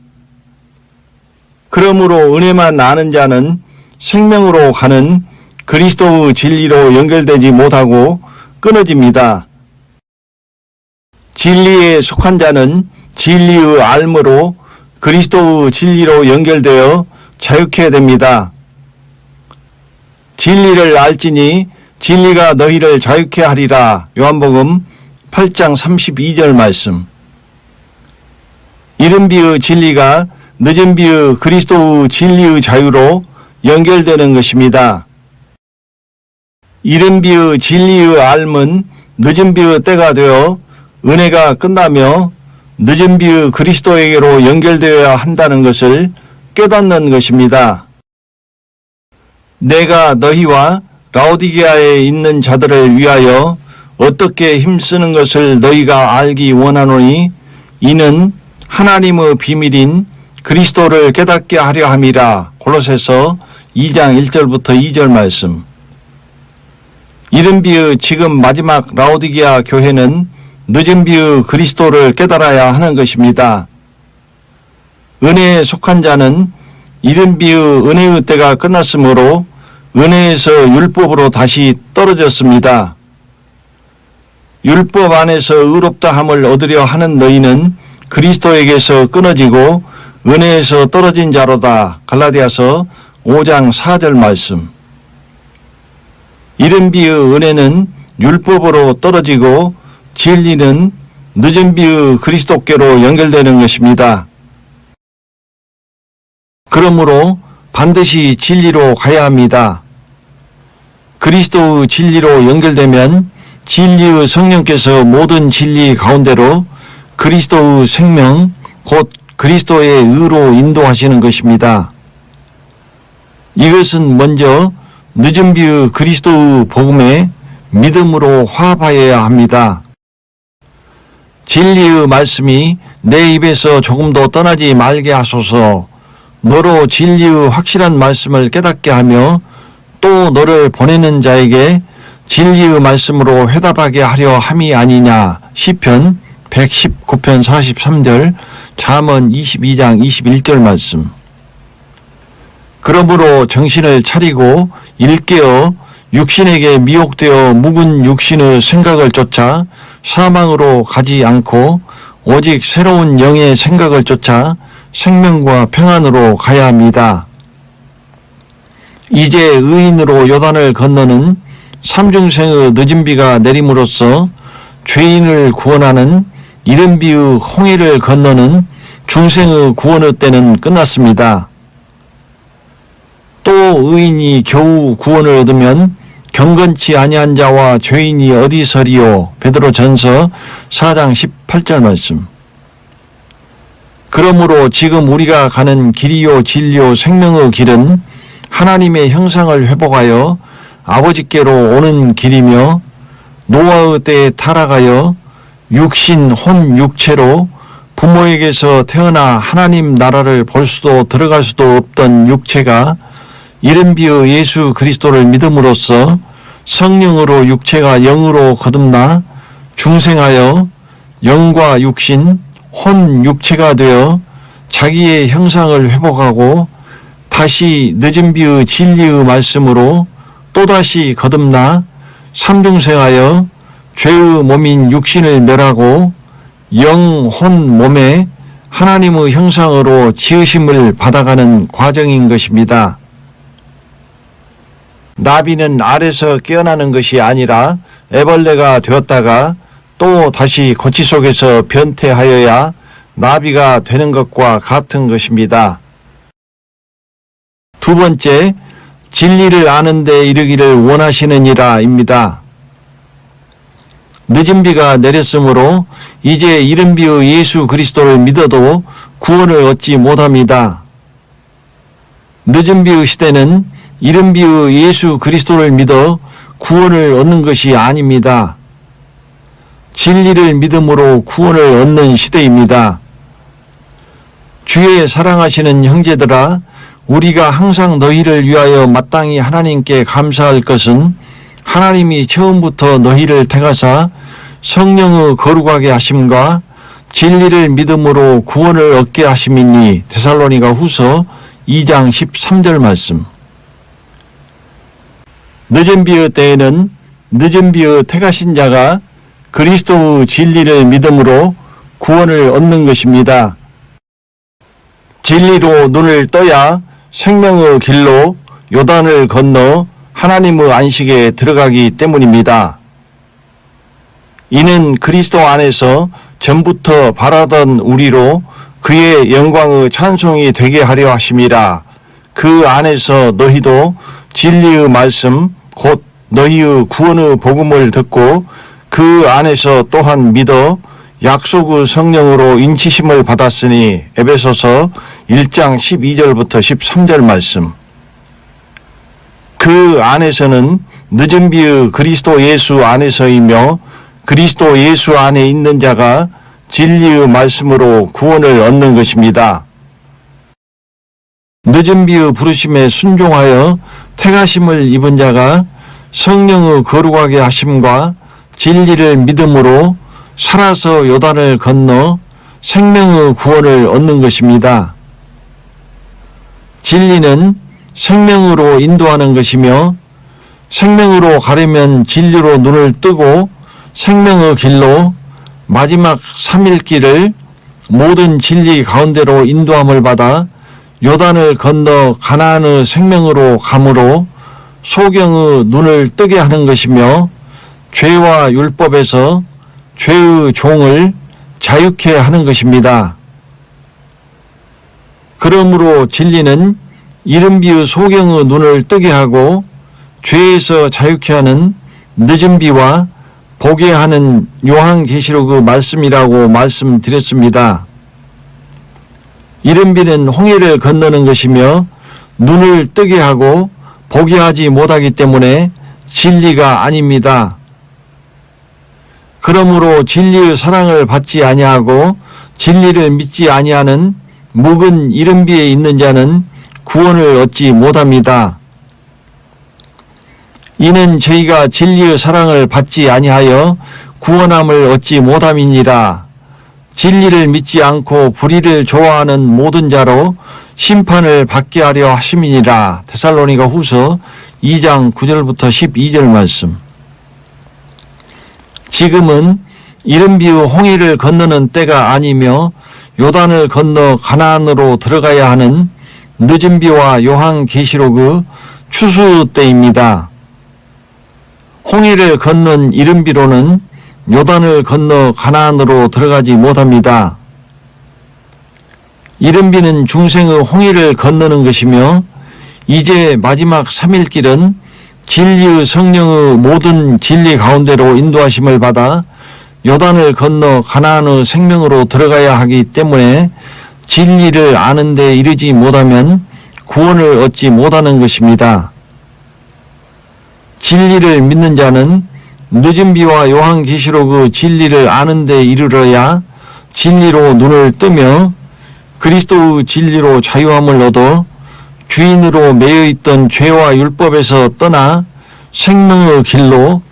그러므로 은혜만 아는 자는 생명으로 가는 그리스도의 진리로 연결되지 못하고 끊어집니다. 진리에 속한 자는 진리의 알므로 그리스도의 진리로 연결되어 자유케 됩니다. 진리를 알지니 진리가 너희를 자유케 하리라. 요한복음 8장 32절 말씀. 이른 비의 진리가 늦은 비의 그리스도의 진리의 자유로 연결되는 것입니다. 이른 비의 진리의 알은 늦은 비의 때가 되어 은혜가 끝나며 늦은 비의 그리스도에게로 연결되어야 한다는 것을 깨닫는 것입니다. 내가 너희와 라오디게아에 있는 자들을 위하여 어떻게 힘쓰는 것을 너희가 알기 원하노니 이는 하나님의 비밀인 그리스도를 깨닫게 하려 함이라. 골로새서 2장 1절부터 2절 말씀. 이른 비의 지금 마지막 라오디게아 교회는 늦은 비의 그리스도를 깨달아야 하는 것입니다. 은혜에 속한 자는 이른 비의 은혜의 때가 끝났으므로 은혜에서 율법으로 다시 떨어졌습니다. 율법 안에서 의롭다함을 얻으려 하는 너희는 그리스도에게서 끊어지고 은혜에서 떨어진 자로다. 갈라디아서 5장 4절 말씀. 이른 비의 은혜는 율법으로 떨어지고 진리는 늦은 비의 그리스도께로 연결되는 것입니다. 그러므로 반드시 진리로 가야 합니다. 그리스도의 진리로 연결되면 진리의 성령께서 모든 진리 가운데로 그리스도의 생명 곧 그리스도의 의로 인도하시는 것입니다. 이것은 먼저 늦은 비의 그리스도의 복음에 믿음으로 화합하여야 합니다. 진리의 말씀이 내 입에서 조금도 떠나지 말게 하소서. 너로 진리의 확실한 말씀을 깨닫게 하며 또 너를 보내는 자에게 진리의 말씀으로 회답하게 하려 함이 아니냐. 시편 119편 43절, 잠언 22장 21절 말씀. 그러므로 정신을 차리고 일깨어 육신에게 미혹되어 묵은 육신의 생각을 쫓아 사망으로 가지 않고 오직 새로운 영의 생각을 쫓아 생명과 평안으로 가야 합니다. 이제 의인으로 요단을 건너는 삼중생의 늦은 비가 내림으로써 죄인을 구원하는 이른 비의 홍해를 건너는 중생의 구원의 때는 끝났습니다. 또 의인이 겨우 구원을 얻으면 경건치 아니한 자와 죄인이 어디 서리요. 베드로전서 4장 18절 말씀. 그러므로 지금 우리가 가는 길이요 진리요 생명의 길은 하나님의 형상을 회복하여 아버지께로 오는 길이며 노아의 때에 타락하여 육신 혼 육체로 부모에게서 태어나 하나님 나라를 볼 수도 들어갈 수도 없던 육체가 이른 비의 예수 그리스도를 믿음으로써 성령으로 육체가 영으로 거듭나 중생하여 영과 육신 혼 육체가 되어 자기의 형상을 회복하고 다시 늦은 비의 진리의 말씀으로 또다시 거듭나 삼중생하여 죄의 몸인 육신을 멸하고 영, 혼, 몸에 하나님의 형상으로 지으심을 받아가는 과정인 것입니다. 나비는 알에서 깨어나는 것이 아니라 애벌레가 되었다가 또 다시 거치 속에서 변태하여야 나비가 되는 것과 같은 것입니다. 두 번째, 진리를 아는 데 이르기를 원하시느니라입니다. 늦은 비가 내렸으므로 이제 이른 비의 예수 그리스도를 믿어도 구원을 얻지 못합니다. 늦은 비의 시대는 이른 비의 예수 그리스도를 믿어 구원을 얻는 것이 아닙니다. 진리를 믿음으로 구원을 얻는 시대입니다. 주의 사랑하시는 형제들아, 우리가 항상 너희를 위하여 마땅히 하나님께 감사할 것은 하나님이 처음부터 너희를 택하사 성령의 거룩하게 하심과 진리를 믿음으로 구원을 얻게 하심이니. 데살로니가 후서 2장 13절 말씀. 늦은 비의 때에는 늦은 비의 택하신 자가 그리스도의 진리를 믿음으로 구원을 얻는 것입니다. 진리로 눈을 떠야 생명의 길로 요단을 건너 하나님의 안식에 들어가기 때문입니다. 이는 그리스도 안에서 전부터 바라던 우리로 그의 영광의 찬송이 되게 하려 하심이라. 그 안에서 너희도 진리의 말씀 곧 너희의 구원의 복음을 듣고 그 안에서 또한 믿어 약속의 성령으로 인치심을 받았으니. 에베소서 1장 12절부터 13절 말씀. 그 안에서는 늦은 비의 그리스도 예수 안에서이며 그리스도 예수 안에 있는 자가 진리의 말씀으로 구원을 얻는 것입니다. 늦은 비의 부르심에 순종하여 택하심을 입은 자가 성령의 거룩하게 하심과 진리를 믿음으로 살아서 요단을 건너 생명의 구원을 얻는 것입니다. 진리는 생명으로 인도하는 것이며 생명으로 가려면 진리로 눈을 뜨고 생명의 길로 마지막 3일 길을 모든 진리 가운데로 인도함을 받아 요단을 건너 가나안의 생명으로 감으로 소경의 눈을 뜨게 하는 것이며 죄와 율법에서 죄의 종을 자유케 하는 것입니다. 그러므로 진리는 이른 비의 소경의 눈을 뜨게 하고 죄에서 자유케 하는 늦은 비와 보게 하는 요한계시록의 말씀이라고 말씀드렸습니다. 이른 비는 홍해를 건너는 것이며 눈을 뜨게 하고 보게 하지 못하기 때문에 진리가 아닙니다. 그러므로 진리의 사랑을 받지 아니하고 진리를 믿지 아니하는 묵은 이른 비에 있는 자는 구원을 얻지 못합니다. 이는 저희가 진리의 사랑을 받지 아니하여 구원함을 얻지 못함이니라. 진리를 믿지 않고 불의를 좋아하는 모든 자로 심판을 받게 하려 하심이니라. 데살로니가 후서 2장 9절부터 12절 말씀. 지금은 이른 비의 홍해를 건너는 때가 아니며 요단을 건너 가나안으로 들어가야 하는 늦은 비와 요한계시록의 추수 때입니다. 홍해를 건넌 이른 비로는 요단을 건너 가나안으로 들어가지 못합니다. 이른 비는 중생의 홍해를 건너는 것이며 이제 마지막 3일 길은 진리의 성령의 모든 진리 가운데로 인도하심을 받아 요단을 건너 가나안의 생명으로 들어가야 하기 때문에 진리를 아는 데 이르지 못하면 구원을 얻지 못하는 것입니다. 진리를 믿는 자는 늦은 비와 요한계시록의 진리를 아는 데 이르러야 진리로 눈을 뜨며 그리스도의 진리로 자유함을 얻어 주인으로 매여 있던 죄와 율법에서 떠나 생명의 길로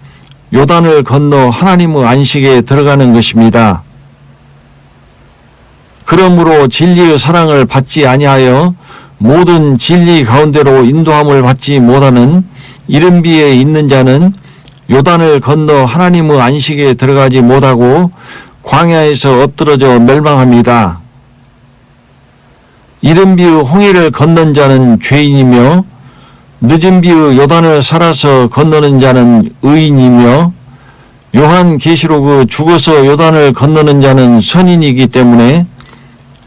요단을 건너 하나님의 안식에 들어가는 것입니다. 그러므로 진리의 사랑을 받지 아니하여 모든 진리 가운데로 인도함을 받지 못하는 이른 비에 있는 자는 요단을 건너 하나님의 안식에 들어가지 못하고 광야에서 엎드러져 멸망합니다. 이른 비의 홍해를 건넌 자는 죄인이며 늦은 비의 요단을 살아서 건너는 자는 의인이며 요한계시록 죽어서 요단을 건너는 자는 선인이기 때문에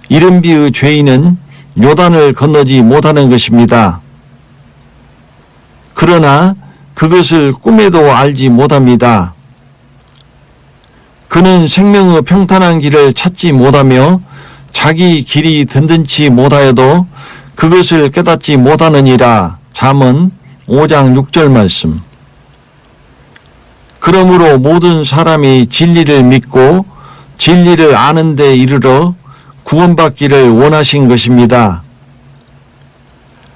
이른 비의 죄인은 요단을 건너지 못하는 것입니다. 그러나 그것을 꿈에도 알지 못합니다. 그는 생명의 평탄한 길을 찾지 못하며 자기 길이 든든치 못하여도 그것을 깨닫지 못하느니라. 잠언 5장 6절 말씀. 그러므로 모든 사람이 진리를 믿고 진리를 아는 데 이르러 구원받기를 원하신 것입니다.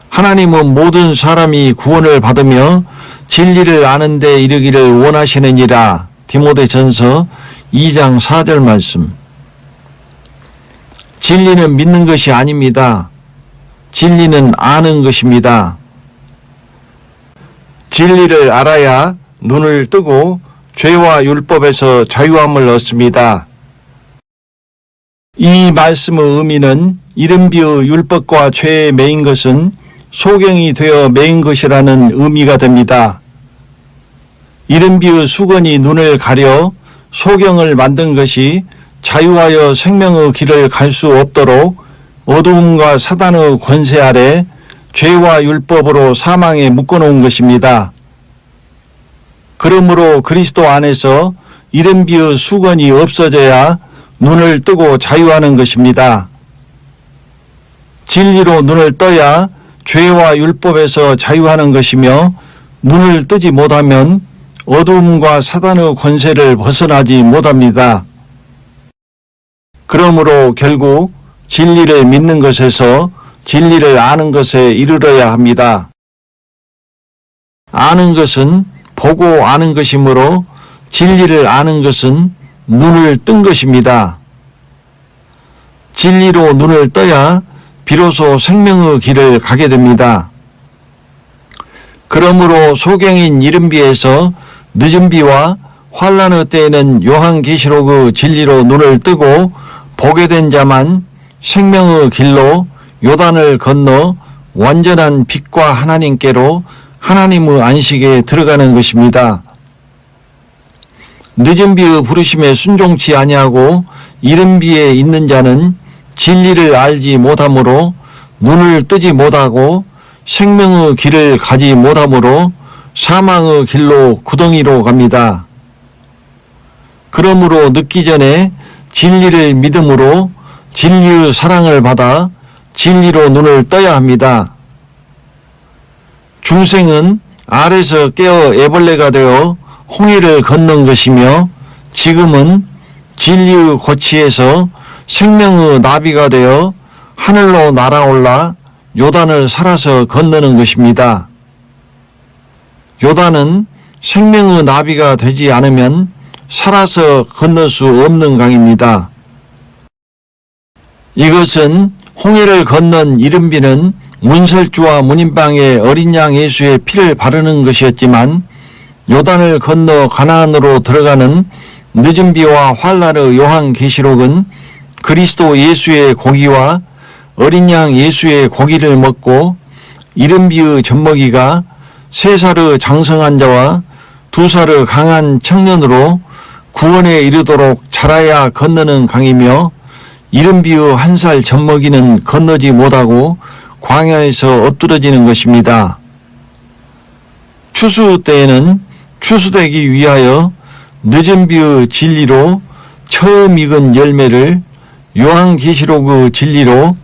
하나님은 모든 사람이 구원을 받으며 진리를 아는 데 이르기를 원하시느니라. 디모데전서 2장 4절 말씀. 진리는 믿는 것이 아닙니다. 진리는 아는 것입니다. 진리를 알아야 눈을 뜨고 죄와 율법에서 자유함을 얻습니다. 이 말씀의 의미는 이른 비의 율법과 죄에 매인 것은 소경이 되어 매인 것이라는 의미가 됩니다. 이른 비의 수건이 눈을 가려 소경을 만든 것이 자유하여 생명의 길을 갈 수 없도록 어두움과 사단의 권세 아래 죄와 율법으로 사망에 묶어놓은 것입니다. 그러므로 그리스도 안에서 이른 비의 수건이 없어져야 눈을 뜨고 자유하는 것입니다. 진리로 눈을 떠야 죄와 율법에서 자유하는 것이며 눈을 뜨지 못하면 어두움과 사단의 권세를 벗어나지 못합니다. 그러므로 결국 진리를 믿는 것에서 진리를 아는 것에 이르러야 합니다. 아는 것은 보고 아는 것이므로 진리를 아는 것은 눈을 뜬 것입니다. 진리로 눈을 떠야 비로소 생명의 길을 가게 됩니다. 그러므로 소경인 이른 비에서 늦은 비와 환난의 때에는 요한계시록의 진리로 눈을 뜨고 보게 된 자만 생명의 길로 요단을 건너 완전한 빛과 하나님께로 하나님의 안식에 들어가는 것입니다. 늦은 비의 부르심에 순종치 아니하고 이른 비에 있는 자는 진리를 알지 못하므로 눈을 뜨지 못하고 생명의 길을 가지 못하므로 사망의 길로 구덩이로 갑니다. 그러므로 늦기 전에 진리를 믿음으로 진리의 사랑을 받아 진리로 눈을 떠야 합니다. 중생은 알에서 깨어 애벌레가 되어 홍해를 건넌 것이며 지금은 진리의 고치에서 생명의 나비가 되어 하늘로 날아올라 요단을 살아서 건너는 것입니다. 요단은 생명의 나비가 되지 않으면 살아서 건널 수 없는 강입니다. 이것은 홍해를 건넌 이른 비는 문설주와 문인방에 어린 양 예수의 피를 바르는 것이었지만 요단을 건너 가나안으로 들어가는 늦은 비와 환난의 요한계시록은 그리스도 예수의 고기와 어린 양 예수의 고기를 먹고 이른 비의 젖먹이가 3살의 장성한 자와 2살의 강한 청년으로 구원에 이르도록 자라야 건너는 강이며 이른 비의 1살 젖먹이는 건너지 못하고 광야에서 엎드러지는 것입니다. 추수 때에는 추수되기 위하여 늦은 비의 진리로 처음 익은 열매를 요한계시록의 진리로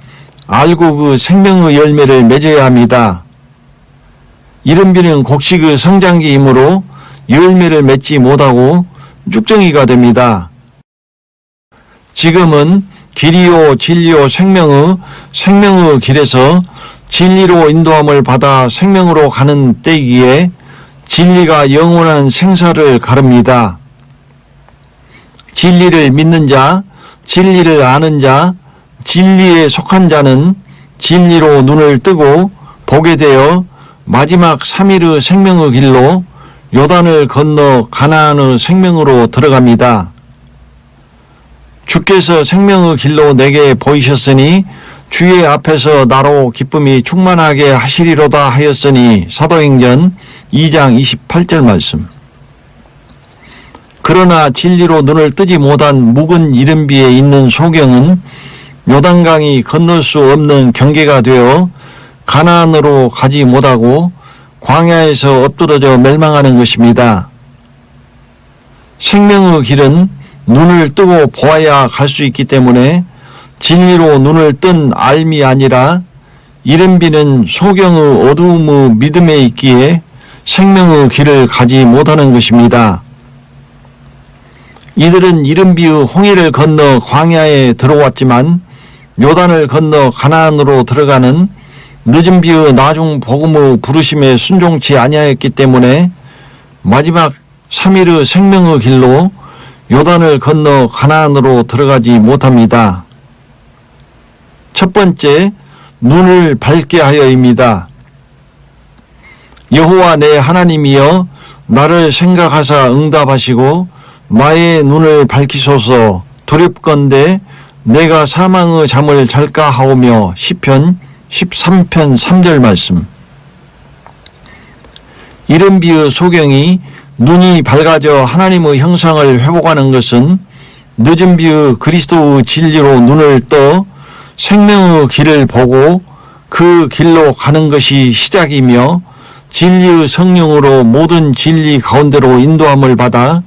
알고 그 생명의 열매를 맺어야 합니다. 이른 비는 곡식의 성장기이므로 열매를 맺지 못하고 쭉정이가 됩니다. 지금은 길이요 진리요 생명의 길에서 진리로 인도함을 받아 생명으로 가는 때이기에 진리가 영원한 생사를 가릅니다. 진리를 믿는 자, 진리를 아는 자, 진리에 속한 자는 진리로 눈을 뜨고 보게 되어 마지막 3일의 생명의 길로 요단을 건너 가나안의 생명으로 들어갑니다. 주께서 생명의 길로 내게 보이셨으니 주의 앞에서 나로 기쁨이 충만하게 하시리로다 하였으니 사도행전 2장 28절 말씀. 그러나 진리로 눈을 뜨지 못한 묵은 이른비에 있는 소경은 요단강이 건널 수 없는 경계가 되어 가나안으로 가지 못하고 광야에서 엎드러져 멸망하는 것입니다. 생명의 길은 눈을 뜨고 보아야 갈 수 있기 때문에 진리로 눈을 뜬 알미 아니라 이른비는 소경의 어두움의 믿음에 있기에 생명의 길을 가지 못하는 것입니다. 이들은 이른비의 홍해를 건너 광야에 들어왔지만 요단을 건너 가나안으로 들어가는 늦은 비의 나중 복음의 부르심에 순종치 아니하였기 때문에 마지막 3일의 생명의 길로 요단을 건너 가나안으로 들어가지 못합니다. 첫 번째, 눈을 밝게 하여입니다. 여호와 내 하나님이여 나를 생각하사 응답하시고 나의 눈을 밝히소서. 두렵건대 내가 사망의 잠을 잘까 하오며. 시편 13편 3절 말씀. 이른비의 소경이 눈이 밝아져 하나님의 형상을 회복하는 것은 늦은 비의 그리스도의 진리로 눈을 떠 생명의 길을 보고 그 길로 가는 것이 시작이며 진리의 성령으로 모든 진리 가운데로 인도함을 받아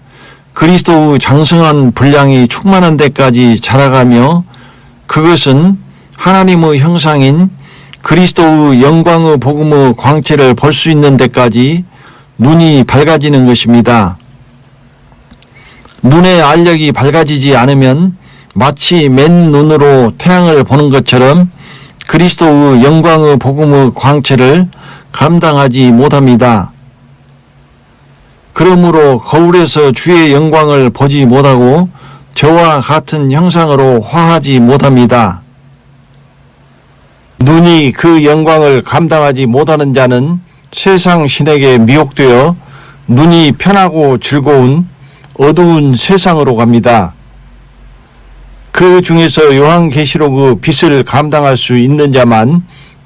그리스도의 장성한 분량이 충만한 데까지 자라가며 그것은 하나님의 형상인 그리스도의 영광의 복음의 광채를 볼 수 있는 데까지 눈이 밝아지는 것입니다. 눈의 알력이 밝아지지 않으면 마치 맨 눈으로 태양을 보는 것처럼 그리스도의 영광의 복음의 광채를 감당하지 못합니다. 그러므로 거울에서 주의 영광을 보지 못하고 저와 같은 형상으로 화하지 못합니다. 눈이 그 영광을 감당하지 못하는 자는 세상 신에게 미혹되어 눈이 편하고 즐거운 어두운 세상으로 갑니다. 그 중에서 요한계시록의 빛을 감당할 수 있는 자만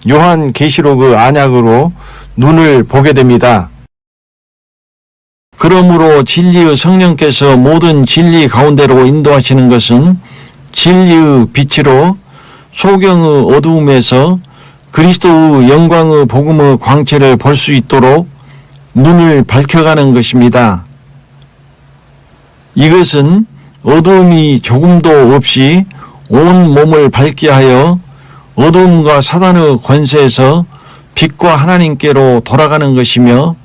요한계시록의 안약으로 눈을 보게 됩니다. 그러므로 진리의 성령께서 모든 진리 가운데로 인도하시는 것은 진리의 빛으로 소경의 어두움에서 그리스도의 영광의 복음의 광채를 볼 수 있도록 눈을 밝혀가는 것입니다. 이것은 어두움이 조금도 없이 온 몸을 밝게 하여 어두움과 사단의 권세에서 빛과 하나님께로 돌아가는 것이며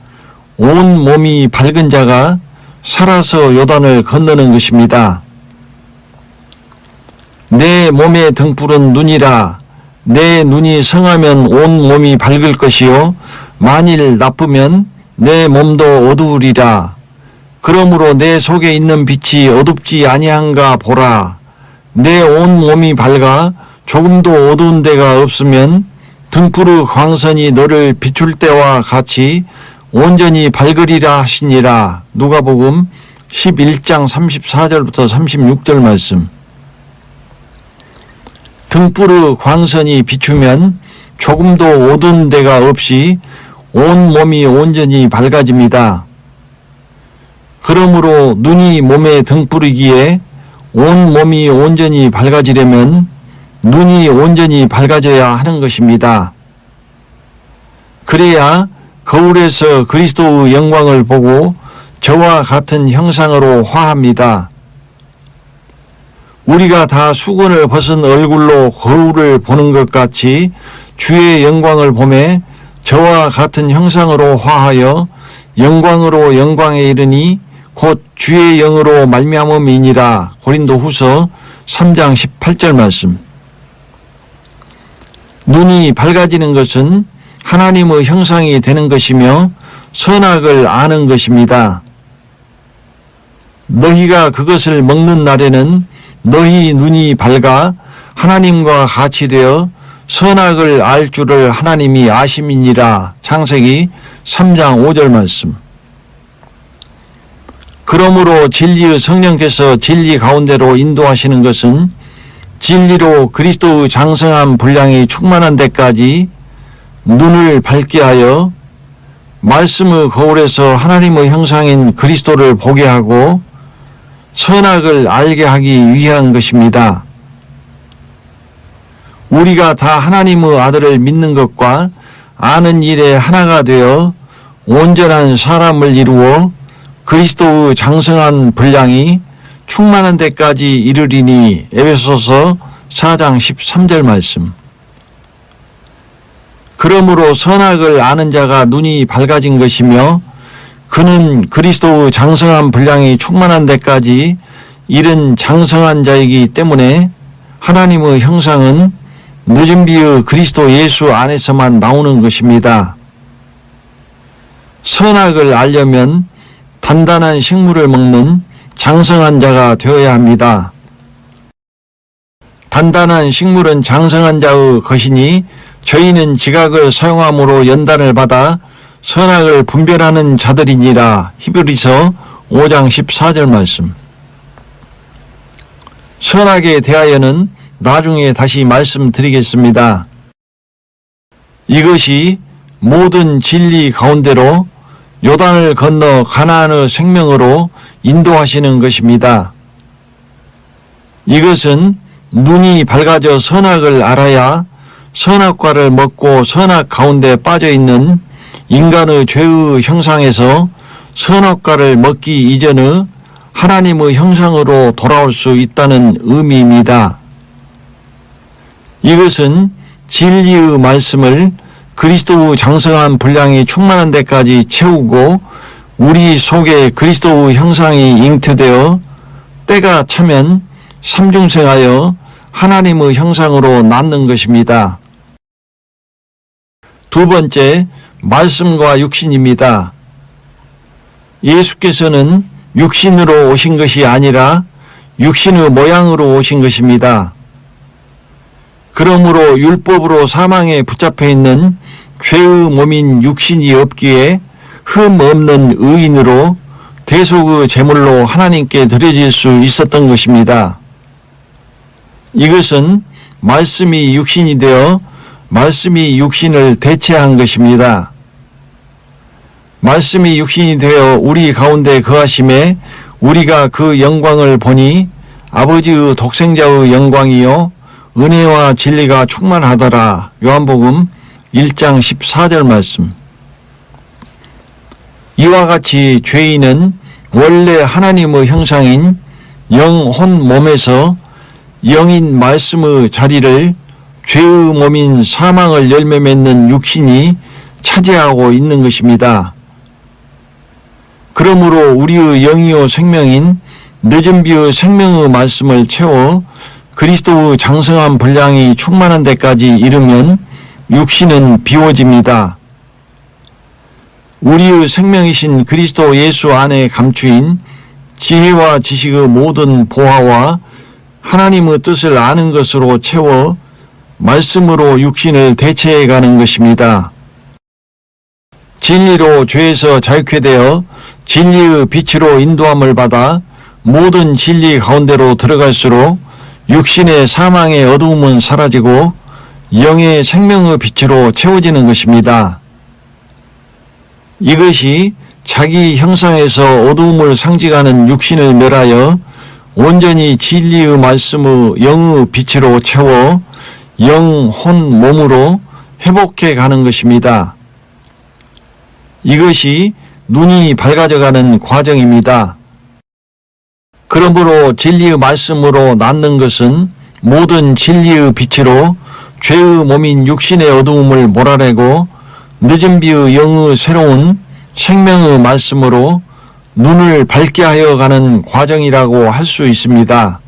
온 몸이 밝은 자가 살아서 요단을 건너는 것입니다. 내 몸의 등불은 눈이라. 내 눈이 성하면 온 몸이 밝을 것이요 만일 나쁘면 내 몸도 어두우리라. 그러므로 내 속에 있는 빛이 어둡지 아니한가 보라. 내 온 몸이 밝아 조금도 어두운 데가 없으면 등불의 광선이 너를 비출 때와 같이 온전히 밝으리라 하시니라. 누가복음 11장 34절부터 36절 말씀. 등불의 광선이 비추면 조금도 어두운 데가 없이 온 몸이 온전히 밝아집니다. 그러므로 눈이 몸의 등불이기에 온 몸이 온전히 밝아지려면 눈이 온전히 밝아져야 하는 것입니다. 그래야 거울에서 그리스도의 영광을 보고 저와 같은 형상으로 화합니다. 우리가 다 수건을 벗은 얼굴로 거울을 보는 것 같이 주의 영광을 보매 저와 같은 형상으로 화하여 영광으로 영광에 이르니 곧 주의 영으로 말미암음이니라. 고린도후서 3장 18절 말씀. 눈이 밝아지는 것은 하나님의 형상이 되는 것이며 선악을 아는 것입니다. 너희가 그것을 먹는 날에는 너희 눈이 밝아 하나님과 같이 되어 선악을 알 줄을 하나님이 아심이니라. 창세기 3장 5절 말씀. 그러므로 진리의 성령께서 진리 가운데로 인도하시는 것은 진리로 그리스도의 장성한 분량이 충만한 데까지 눈을 밝게 하여 말씀의 거울에서 하나님의 형상인 그리스도를 보게 하고 선악을 알게 하기 위한 것입니다. 우리가 다 하나님의 아들을 믿는 것과 아는 일에 하나가 되어 온전한 사람을 이루어 그리스도의 장성한 분량이 충만한 데까지 이르리니 에베소서 4장 13절 말씀. 그러므로 선악을 아는 자가 눈이 밝아진 것이며 그는 그리스도의 장성한 분량이 충만한 데까지 이른 장성한 자이기 때문에 하나님의 형상은 늦은 비의 그리스도 예수 안에서만 나오는 것입니다. 선악을 알려면 단단한 식물을 먹는 장성한 자가 되어야 합니다. 단단한 식물은 장성한 자의 것이니 저희는 지각을 사용함으로 연단을 받아 선악을 분별하는 자들이니라. 히브리서 5장 14절 말씀. 선악에 대하여는 나중에 다시 말씀드리겠습니다. 이것이 모든 진리 가운데로 요단을 건너 가나안의 생명으로 인도하시는 것입니다. 이것은 눈이 밝아져 선악을 알아야 선악과를 먹고 선악 가운데 빠져있는 인간의 죄의 형상에서 선악과를 먹기 이전의 하나님의 형상으로 돌아올 수 있다는 의미입니다. 이것은 진리의 말씀을 그리스도의 장성한 분량이 충만한 데까지 채우고 우리 속에 그리스도의 형상이 잉태되어 때가 차면 삼중생하여 하나님의 형상으로 낳는 것입니다. 두 번째, 말씀과 육신입니다. 예수께서는 육신으로 오신 것이 아니라 육신의 모양으로 오신 것입니다. 그러므로 율법으로 사망에 붙잡혀 있는 죄의 몸인 육신이 없기에 흠 없는 의인으로 대속의 제물로 하나님께 드려질 수 있었던 것입니다. 이것은 말씀이 육신이 되어 말씀이 육신을 대체한 것입니다. 말씀이 육신이 되어 우리 가운데 거하심에 우리가 그 영광을 보니 아버지의 독생자의 영광이요 은혜와 진리가 충만하더라. 요한복음 1장 14절 말씀. 이와 같이 죄인은 원래 하나님의 형상인 영혼 몸에서 영인 말씀의 자리를 죄의 몸인 사망을 열매 맺는 육신이 차지하고 있는 것입니다. 그러므로 우리의 영이요 생명인 늦은 비의 생명의 말씀을 채워 그리스도의 장성한 분량이 충만한 데까지 이르면 육신은 비워집니다. 우리의 생명이신 그리스도 예수 안에 감추인 지혜와 지식의 모든 보화와 하나님의 뜻을 아는 것으로 채워 말씀으로 육신을 대체해 가는 것입니다. 진리로 죄에서 자유케 되어 진리의 빛으로 인도함을 받아 모든 진리 가운데로 들어갈수록 육신의 사망의 어두움은 사라지고 영의 생명의 빛으로 채워지는 것입니다. 이것이 자기 형상에서 어두움을 상징하는 육신을 멸하여 온전히 진리의 말씀의 영의 빛으로 채워 영, 혼, 몸으로 회복해 가는 것입니다. 이것이 눈이 밝아져가는 과정입니다. 그러므로 진리의 말씀으로 낳는 것은 모든 진리의 빛으로 죄의 몸인 육신의 어두움을 몰아내고 늦은 비의 영의 새로운 생명의 말씀으로 눈을 밝게 하여 가는 과정이라고 할 수 있습니다.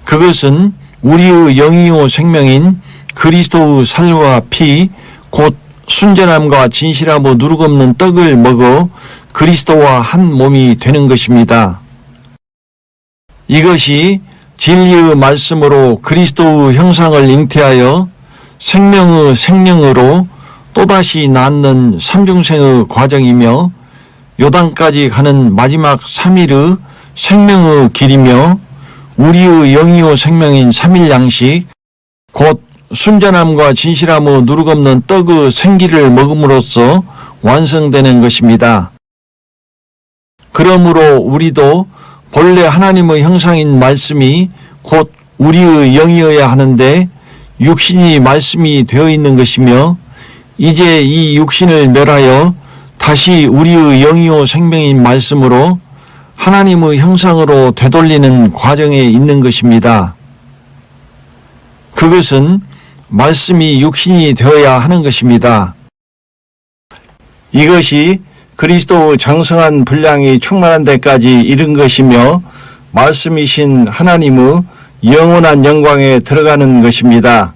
그것은 우리의 영이요 생명인 그리스도의 살과 피, 곧 순전함과 진실함의 누룩없는 떡을 먹어 그리스도와 한 몸이 되는 것입니다. 이것이 진리의 말씀으로 그리스도의 형상을 잉태하여 생명의 생명으로 또다시 낳는 삼중생의 과정이며 요단까지 가는 마지막 3일의 생명의 길이며 우리의 영이요 생명인 삼일 양식 곧 순전함과 진실함의 누룩없는 떡의 생기를 먹음으로써 완성되는 것입니다. 그러므로 우리도 본래 하나님의 형상인 말씀이 곧 우리의 영이어야 하는데 육신이 말씀이 되어 있는 것이며 이제 이 육신을 멸하여 다시 우리의 영이요 생명인 말씀으로 하나님의 형상으로 되돌리는 과정에 있는 것입니다. 그것은 말씀이 육신이 되어야 하는 것입니다. 이것이 그리스도의 장성한 분량이 충만한 데까지 이른 것이며 말씀이신 하나님의 영원한 영광에 들어가는 것입니다.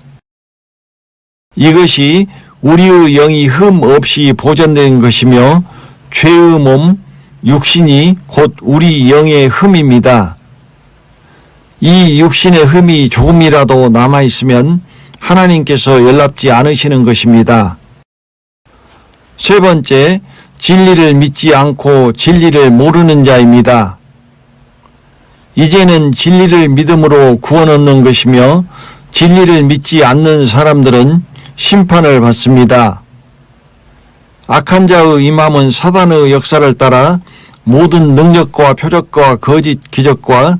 이것이 우리의 영이 흠 없이 보존된 것이며 죄의 몸, 육신이 곧 우리 영의 흠입니다. 이 육신의 흠이 조금이라도 남아있으면 하나님께서 연락지 않으시는 것입니다. 세 번째, 진리를 믿지 않고 진리를 모르는 자입니다. 이제는 진리를 믿음으로 구원 얻는 것이며 진리를 믿지 않는 사람들은 심판을 받습니다. 악한 자의 임함은 사단의 역사를 따라 모든 능력과 표적과 거짓 기적과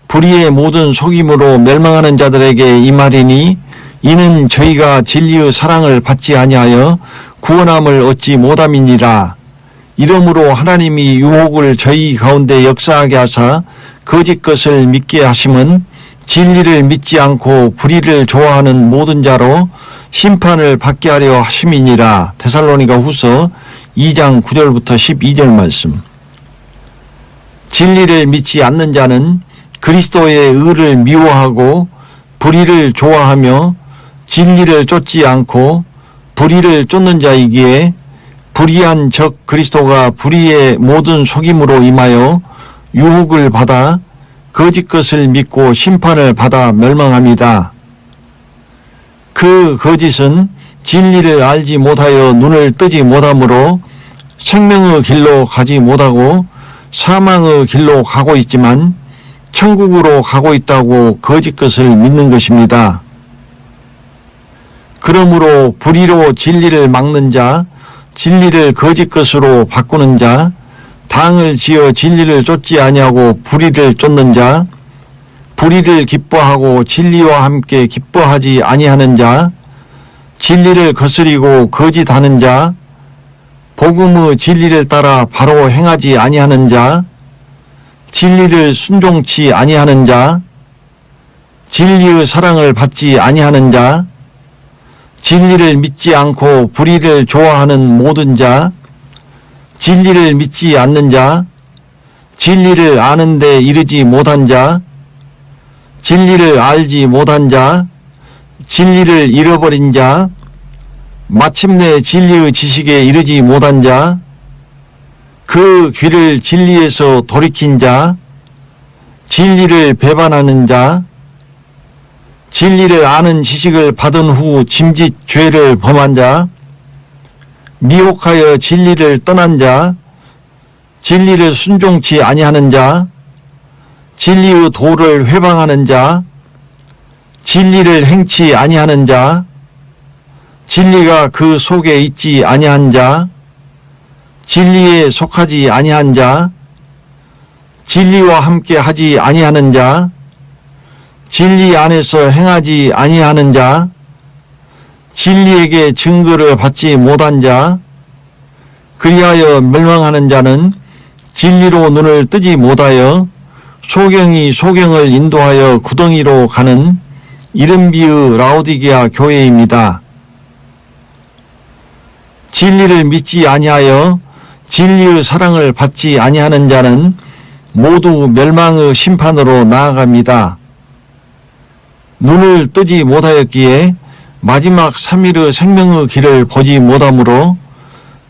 불의의 모든 속임으로 멸망하는 자들에게 임하리니 이는 저희가 진리의 사랑을 받지 아니하여 구원함을 얻지 못함이니라. 이러므로 하나님이 유혹을 저희 가운데 역사하게 하사 거짓 것을 믿게 하심은 진리를 믿지 않고 불의를 좋아하는 모든 자로 심판을 받게 하려 하심이니라. 데살로니가 후서 2장 9절부터 12절 말씀. 진리를 믿지 않는 자는 그리스도의 의를 미워하고 불의를 좋아하며 진리를 쫓지 않고 불의를 쫓는 자이기에 불의한 적 그리스도가 불의의 모든 속임으로 임하여 유혹을 받아 거짓 것을 믿고 심판을 받아 멸망합니다. 그 거짓은 진리를 알지 못하여 눈을 뜨지 못하므로 생명의 길로 가지 못하고 사망의 길로 가고 있지만 천국으로 가고 있다고 거짓 것을 믿는 것입니다. 그러므로 불의로 진리를 막는 자, 진리를 거짓 것으로 바꾸는 자, 당을 지어 진리를 쫓지 아니하고 불의를 쫓는 자, 불의를 기뻐하고 진리와 함께 기뻐하지 아니하는 자, 진리를 거스리고 거짓하는 자, 복음의 진리를 따라 바로 행하지 아니하는 자, 진리를 순종치 아니하는 자, 진리의 사랑을 받지 아니하는 자, 진리를 믿지 않고 불의를 좋아하는 모든 자, 진리를 믿지 않는 자, 진리를 아는데 이르지 못한 자, 진리를 알지 못한 자, 진리를 잃어버린 자, 마침내 진리의 지식에 이르지 못한 자, 그 귀를 진리에서 돌이킨 자, 진리를 배반하는 자, 진리를 아는 지식을 받은 후 짐짓 죄를 범한 자, 미혹하여 진리를 떠난 자, 진리를 순종치 아니하는 자, 진리의 도를 회방하는 자, 진리를 행치 아니하는 자, 진리가 그 속에 있지 아니한 자, 진리에 속하지 아니한 자, 진리와 함께 하지 아니하는 자, 진리 안에서 행하지 아니하는 자, 진리에게 증거를 받지 못한 자, 그리하여 멸망하는 자는 진리로 눈을 뜨지 못하여 소경이 소경을 인도하여 구덩이로 가는 이른비의 라오디게아 교회입니다. 진리를 믿지 아니하여 진리의 사랑을 받지 아니하는 자는 모두 멸망의 심판으로 나아갑니다. 눈을 뜨지 못하였기에 마지막 3일의 생명의 길을 보지 못하므로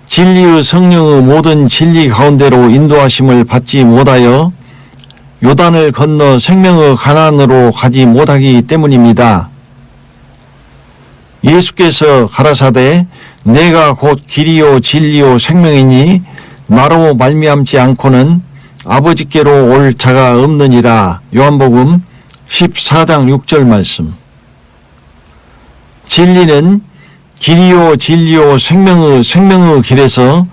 진리의 성령의 모든 진리 가운데로 인도하심을 받지 못하여 요단을 건너 생명의 가나안으로 가지 못하기 때문입니다. 예수께서 가라사대 내가 곧 길이요 진리요 생명이니 나로 말미암지 않고는 아버지께로 올 자가 없느니라. 요한복음 14장 6절 말씀. 진리는 길이요 진리요 생명의 길에서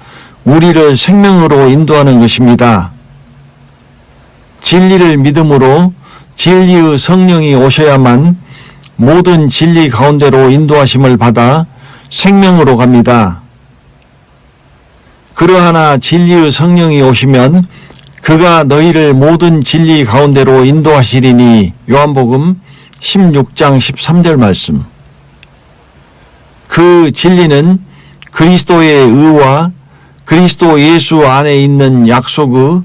우리를 생명으로 인도하는 것입니다. 진리를 믿음으로 진리의 성령이 오셔야만 모든 진리 가운데로 인도하심을 받아 생명으로 갑니다. 그러하나 진리의 성령이 오시면 그가 너희를 모든 진리 가운데로 인도하시리니 요한복음 16장 13절 말씀. 그 진리는 그리스도의 의와 그리스도 예수 안에 있는 약속의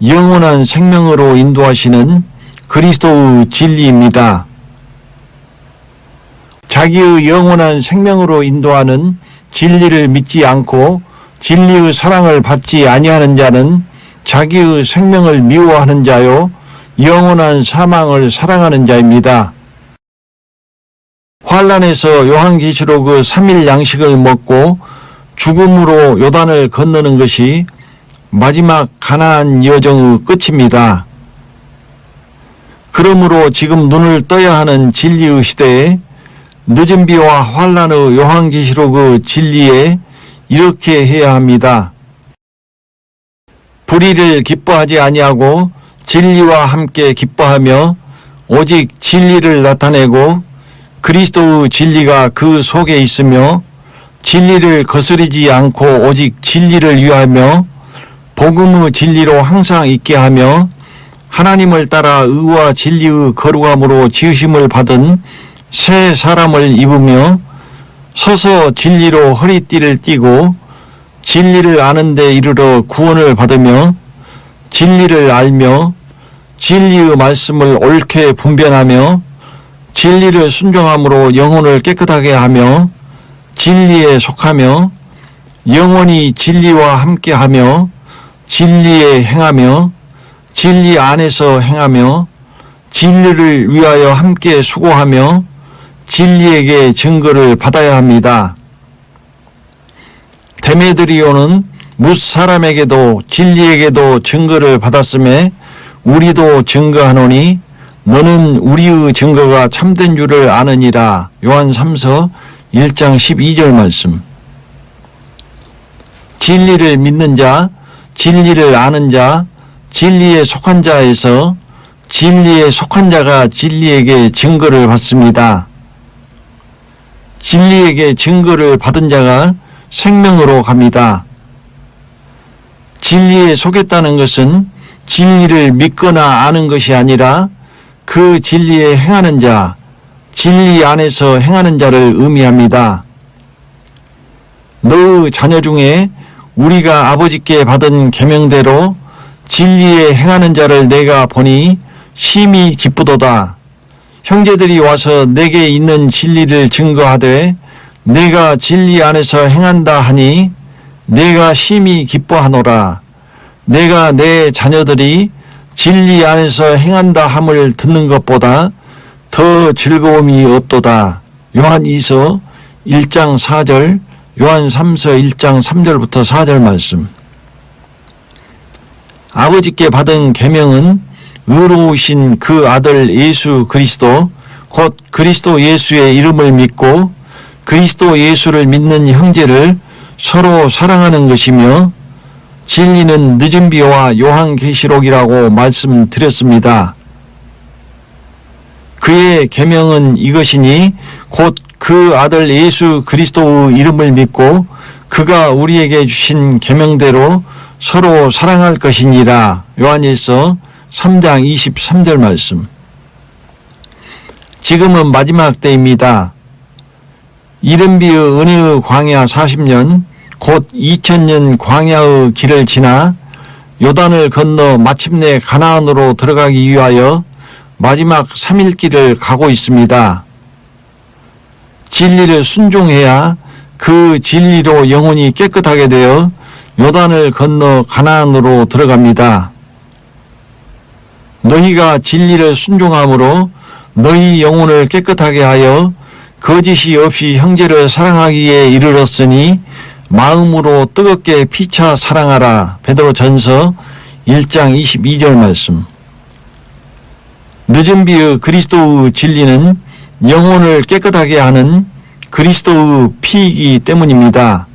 영원한 생명으로 인도하시는 그리스도의 진리입니다. 자기의 영원한 생명으로 인도하는 진리를 믿지 않고 진리의 사랑을 받지 아니하는 자는 자기의 생명을 미워하는 자요 영원한 사망을 사랑하는 자입니다. 환란에서 요한계시록의 3일 양식을 먹고 죽음으로 요단을 건너는 것이 마지막 가나안 여정의 끝입니다. 그러므로 지금 눈을 떠야 하는 진리의 시대에 늦은 비와 환란의 요한계시록의 진리에 이렇게 해야 합니다. 불의를 기뻐하지 아니하고 진리와 함께 기뻐하며 오직 진리를 나타내고 그리스도의 진리가 그 속에 있으며 진리를 거스르지 않고 오직 진리를 위하며 복음의 진리로 항상 있게 하며 하나님을 따라 의와 진리의 거룩함으로 지으심을 받은 새 사람을 입으며 서서 진리로 허리띠를 띠고 진리를 아는 데 이르러 구원을 받으며 진리를 알며 진리의 말씀을 옳게 분별하며 진리를 순종함으로 영혼을 깨끗하게 하며 진리에 속하며 영원히 진리와 함께하며 진리에 행하며 진리 안에서 행하며 진리를 위하여 함께 수고하며 진리에게 증거를 받아야 합니다. 데메드리오는 뭇 사람에게도 진리에게도 증거를 받았음에 우리도 증거하노니 너는 우리의 증거가 참된 줄을 아느니라. 요한 3서 1장 12절 말씀. 진리를 믿는 자, 진리를 아는 자, 진리에 속한 자에서 진리에 속한 자가 진리에게 증거를 받습니다. 진리에게 증거를 받은 자가 생명으로 갑니다. 진리에 속했다는 것은 진리를 믿거나 아는 것이 아니라 그 진리에 행하는 자, 진리 안에서 행하는 자를 의미합니다. 너의 자녀 중에 우리가 아버지께 받은 계명대로 진리에 행하는 자를 내가 보니 심히 기쁘도다. 형제들이 와서 내게 있는 진리를 증거하되 내가 진리 안에서 행한다 하니 내가 심히 기뻐하노라. 내가 내 자녀들이 진리 안에서 행한다 함을 듣는 것보다 더 즐거움이 없도다. 요한 2서 1장 4절, 요한 3서 1장 3절부터 4절 말씀. 아버지께 받은 계명은 의로우신 그 아들 예수 그리스도 곧 그리스도 예수의 이름을 믿고 그리스도 예수를 믿는 형제를 서로 사랑하는 것이며 진리는 늦은 비와 요한계시록이라고 말씀드렸습니다. 그의 계명은 이것이니 곧 그 아들 예수 그리스도의 이름을 믿고 그가 우리에게 주신 계명대로 서로 사랑할 것이니라. 요한일서 3장 23절 말씀. 지금은 마지막 때입니다. 이른비의 은혜의 광야 40년 곧 2000년 광야의 길을 지나 요단을 건너 마침내 가나안으로 들어가기 위하여 마지막 3일길을 가고 있습니다. 진리를 순종해야 그 진리로 영혼이 깨끗하게 되어 요단을 건너 가나안으로 들어갑니다. 너희가 진리를 순종함으로 너희 영혼을 깨끗하게 하여 거짓이 없이 형제를 사랑하기에 이르렀으니 마음으로 뜨겁게 피차 사랑하라. 베드로전서 1장 22절 말씀. 늦은 비의 그리스도의 진리는 영혼을 깨끗하게 하는 그리스도의 피이기 때문입니다.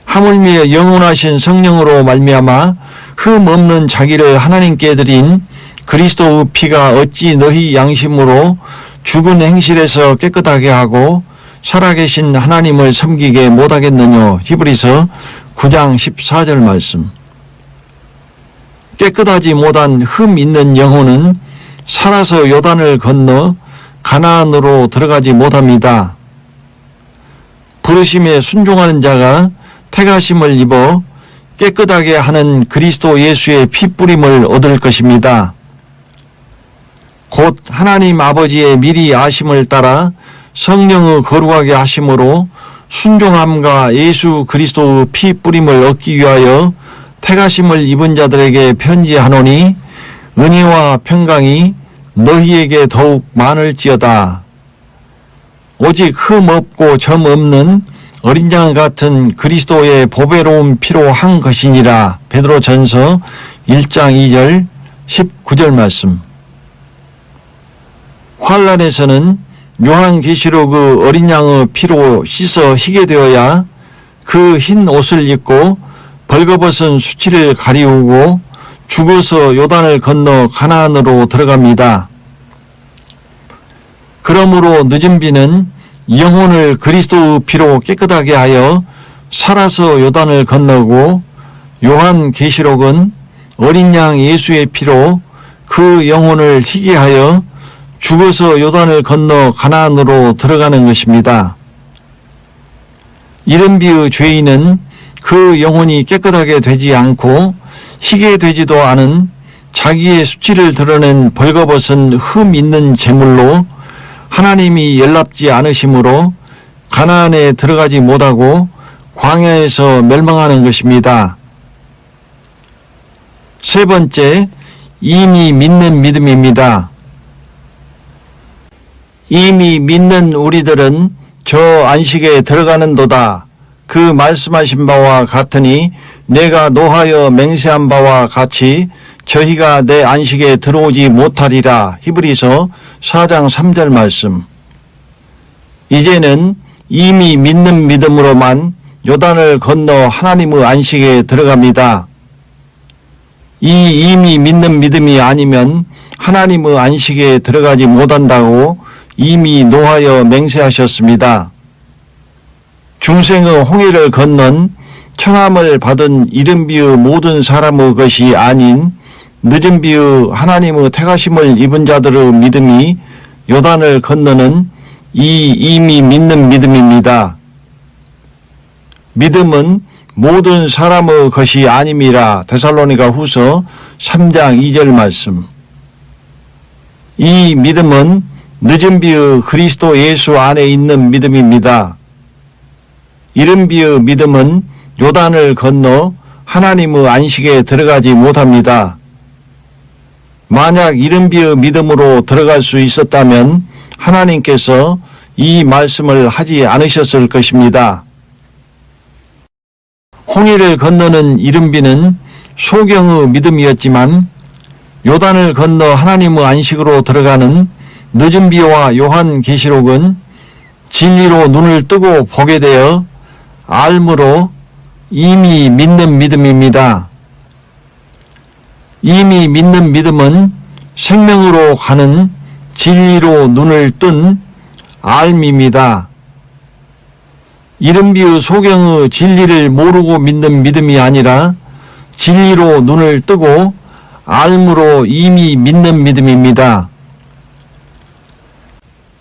하물며 영원하신 성령으로 말미암아 흠 없는 자기를 하나님께 드린 그리스도의 피가 어찌 너희 양심으로 죽은 행실에서 깨끗하게 하고 살아계신 하나님을 섬기게 못하겠느냐. 히브리서 9장 14절 말씀. 깨끗하지 못한 흠 있는 영혼은 살아서 요단을 건너 가나안으로 들어가지 못합니다. 부르심에 순종하는 자가 택하심을 입어 깨끗하게 하는 그리스도 예수의 피뿌림을 얻을 것입니다. 곧 하나님 아버지의 미리 아심을 따라 성령의 거룩하게 하심으로 순종함과 예수 그리스도의 피뿌림을 얻기 위하여 택하심을 입은 자들에게 편지하노니 은혜와 평강이 너희에게 더욱 많을지어다. 오직 흠 없고 점 없는 어린 양 같은 그리스도의 보배로운 피로 한 것이니라. 베드로전서 1장 2절 19절 말씀. 환란에서는 요한계시록의 어린 양의 피로 씻어 희게 되어야 그 흰 옷을 입고 벌거벗은 수치를 가리우고 죽어서 요단을 건너 가나안으로 들어갑니다. 그러므로 늦은 비는 영혼을 그리스도의 피로 깨끗하게 하여 살아서 요단을 건너고 요한계시록은 어린 양 예수의 피로 그 영혼을 희게 하여 죽어서 요단을 건너 가나안으로 들어가는 것입니다. 이른 비의 죄인은 그 영혼이 깨끗하게 되지 않고 희게 되지도 않은 자기의 수치를 드러낸 벌거벗은 흠 있는 제물로 하나님이 연락지 않으심으로 가나안에 들어가지 못하고 광야에서 멸망하는 것입니다. 세 번째, 이미 믿는 믿음입니다. 이미 믿는 우리들은 저 안식에 들어가는도다. 그 말씀하신 바와 같으니 내가 노하여 맹세한 바와 같이 저희가 내 안식에 들어오지 못하리라. 히브리서 4장 3절 말씀. 이제는 이미 믿는 믿음으로만 요단을 건너 하나님의 안식에 들어갑니다. 이 이미 믿는 믿음이 아니면 하나님의 안식에 들어가지 못한다고 이미 노하여 맹세하셨습니다. 중생의 홍해를 건넌 청함을 받은 이른 비의 모든 사람의 것이 아닌 늦은 비의 하나님의 택하심을 입은 자들의 믿음이 요단을 건너는 이 이미 믿는 믿음입니다. 믿음은 모든 사람의 것이 아님이라. 데살로니가 후서 3장 2절 말씀. 이 믿음은 늦은 비의 그리스도 예수 안에 있는 믿음입니다. 이른 비의 믿음은 요단을 건너 하나님의 안식에 들어가지 못합니다. 만약 이른 비의 믿음으로 들어갈 수 있었다면 하나님께서 이 말씀을 하지 않으셨을 것입니다. 홍해를 건너는 이른 비는 소경의 믿음이었지만 요단을 건너 하나님의 안식으로 들어가는 늦은 비와 요한계시록은 진리로 눈을 뜨고 보게 되어 알므로 이미 믿는 믿음입니다. 이미 믿는 믿음은 생명으로 가는 진리로 눈을 뜬 알미입니다. 이른 비의 소경의 진리를 모르고 믿는 믿음이 아니라 진리로 눈을 뜨고 알므로 이미 믿는 믿음입니다.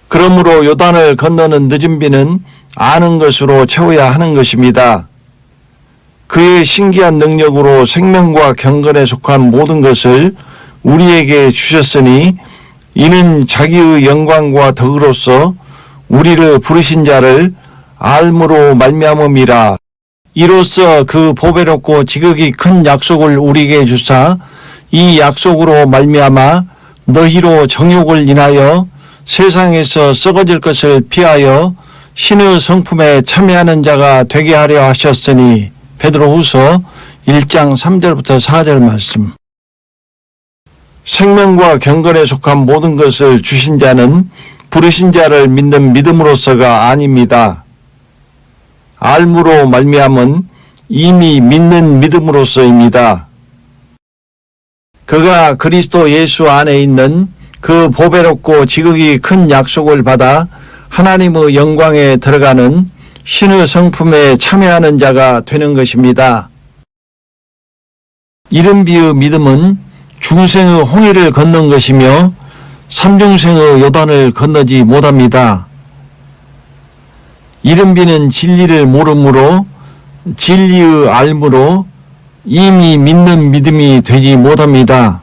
그러므로 요단을 건너는 늦은 비는 아는 것으로 채워야 하는 것입니다. 그의 신기한 능력으로 생명과 경건에 속한 모든 것을 우리에게 주셨으니 이는 자기의 영광과 덕으로서 우리를 부르신 자를 알므로 말미암음이라. 이로써 그 보배롭고 지극히 큰 약속을 우리에게 주사 이 약속으로 말미암아 너희로 정욕을 인하여 세상에서 썩어질 것을 피하여 신의 성품에 참여하는 자가 되게 하려 하셨으니. 베드로후서 1장 3절부터 4절 말씀. 생명과 경건에 속한 모든 것을 주신 자는 부르신 자를 믿는 믿음으로서가 아닙니다. 알므로 말미암은 이미 믿는 믿음으로서입니다. 그가 그리스도 예수 안에 있는 그 보배롭고 지극히 큰 약속을 받아 하나님의 영광에 들어가는 신의 성품에 참여하는 자가 되는 것입니다. 이른비의 믿음은 중생의 홍해를 건넌 것이며 삼중생의 요단을 건너지 못합니다. 이른비는 진리를 모름으로 진리의 알므로 이미 믿는 믿음이 되지 못합니다.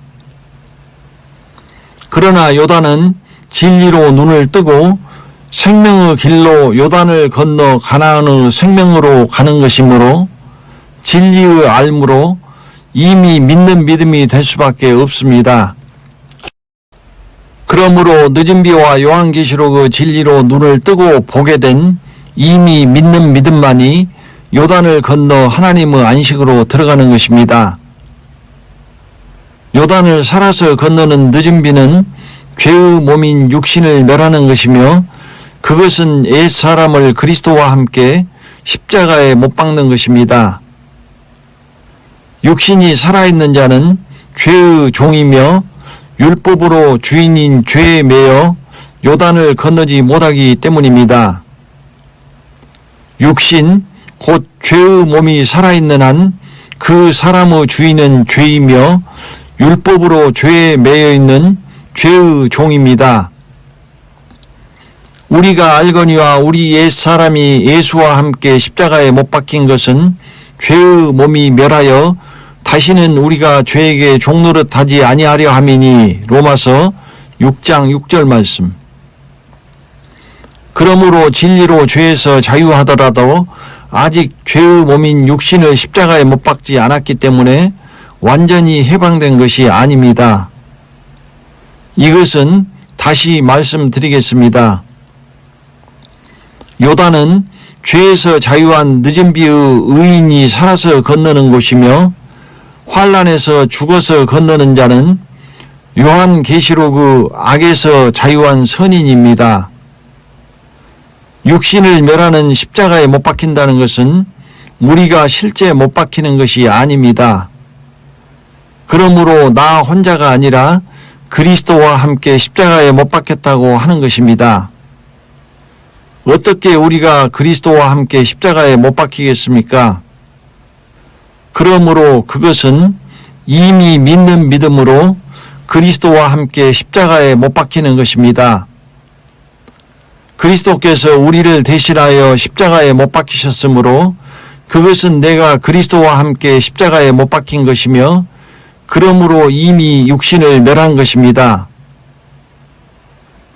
그러나 요단은 진리로 눈을 뜨고 생명의 길로 요단을 건너 가나안의 생명으로 가는 것이므로 진리의 알므로 이미 믿는 믿음이 될 수밖에 없습니다. 그러므로 늦은비와 요한계시록의 진리로 눈을 뜨고 보게 된 이미 믿는 믿음만이 요단을 건너 하나님의 안식으로 들어가는 것입니다. 요단을 살아서 건너는 늦은비는 죄의 몸인 육신을 멸하는 것이며 그것은 옛사람을 그리스도와 함께 십자가에 못 박는 것입니다. 육신이 살아있는 자는 죄의 종이며 율법으로 주인인 죄에 매여 요단을 건너지 못하기 때문입니다. 육신 곧 죄의 몸이 살아있는 한 그 사람의 주인은 죄이며 율법으로 죄에 매여 있는 죄의 종입니다. 우리가 알거니와 우리 옛사람이 예수와 함께 십자가에 못 박힌 것은 죄의 몸이 멸하여 다시는 우리가 죄에게 종노릇하지 아니하려 함이니 로마서 6장 6절 말씀. 그러므로 진리로 죄에서 자유하더라도 아직 죄의 몸인 육신을 십자가에 못 박지 않았기 때문에 완전히 해방된 것이 아닙니다. 이것은 다시 말씀드리겠습니다. 요단은 죄에서 자유한 늦은비의 의인이 살아서 건너는 곳이며 환난에서 죽어서 건너는 자는 요한계시록의 악에서 자유한 선인입니다. 육신을 멸하는 십자가에 못 박힌다는 것은 우리가 실제 못 박히는 것이 아닙니다. 그러므로 나 혼자가 아니라 그리스도와 함께 십자가에 못 박혔다고 하는 것입니다. 어떻게 우리가 그리스도와 함께 십자가에 못 박히겠습니까? 그러므로 그것은 이미 믿는 믿음으로 그리스도와 함께 십자가에 못 박히는 것입니다. 그리스도께서 우리를 대신하여 십자가에 못 박히셨으므로 그것은 내가 그리스도와 함께 십자가에 못 박힌 것이며 그러므로 이미 육신을 멸한 것입니다.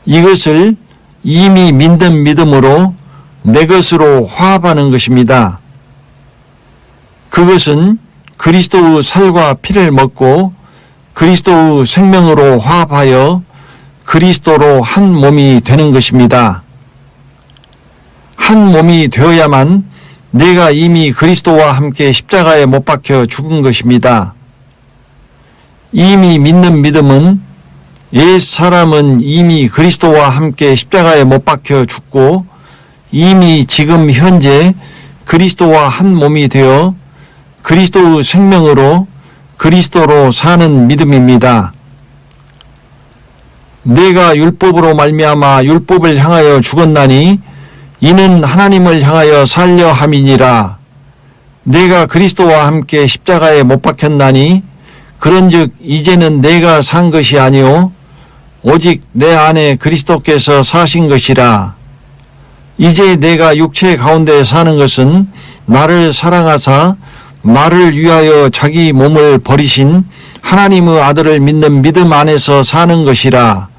이것을 이미 믿는 믿음으로 내 것으로 화합하는 것입니다. 그것은 그리스도의 살과 피를 먹고 그리스도의 생명으로 화합하여 그리스도로 한 몸이 되는 것입니다. 한 몸이 되어야만 내가 이미 그리스도와 함께 십자가에 못 박혀 죽은 것입니다. 이미 믿는 믿음은 옛 사람은 이미 그리스도와 함께 십자가에 못 박혀 죽고 이미 지금 현재 그리스도와 한 몸이 되어 그리스도의 생명으로 그리스도로 사는 믿음입니다. 내가 율법으로 말미암아 율법을 향하여 죽었나니 이는 하나님을 향하여 살려 함이니라. 내가 그리스도와 함께 십자가에 못 박혔나니 그런즉 이제는 내가 산 것이 아니오 오직 내 안에 그리스도께서 사신 것이라. 이제 내가 육체 가운데 사는 것은 나를 사랑하사 나를 위하여 자기 몸을 버리신 하나님의 아들을 믿는 믿음 안에서 사는 것이라.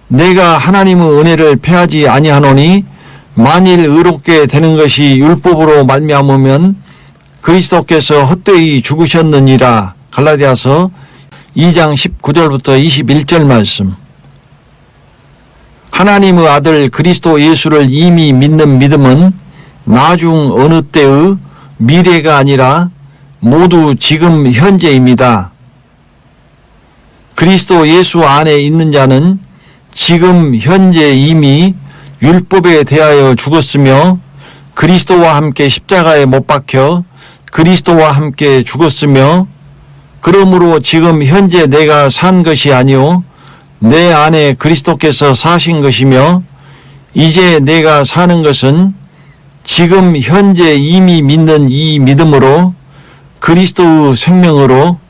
내가 하나님의 은혜를 패하지 아니하노니 만일 의롭게 되는 것이 율법으로 말미암으면 그리스도께서 헛되이 죽으셨느니라. 갈라디아서 2장 19절부터 21절 말씀. 하나님의 아들 그리스도 예수를 이미 믿는 믿음은 나중 어느 때의 미래가 아니라 모두 지금 현재입니다. 그리스도 예수 안에 있는 자는 지금 현재 이미 율법에 대하여 죽었으며 그리스도와 함께 십자가에 못 박혀 그리스도와 함께 죽었으며 그러므로 지금 현재 내가 산 것이 아니요 내 안에 그리스도께서 사신 것이며 이제 내가 사는 것은 지금 현재 이미 믿는 이 믿음으로 그리스도의 생명으로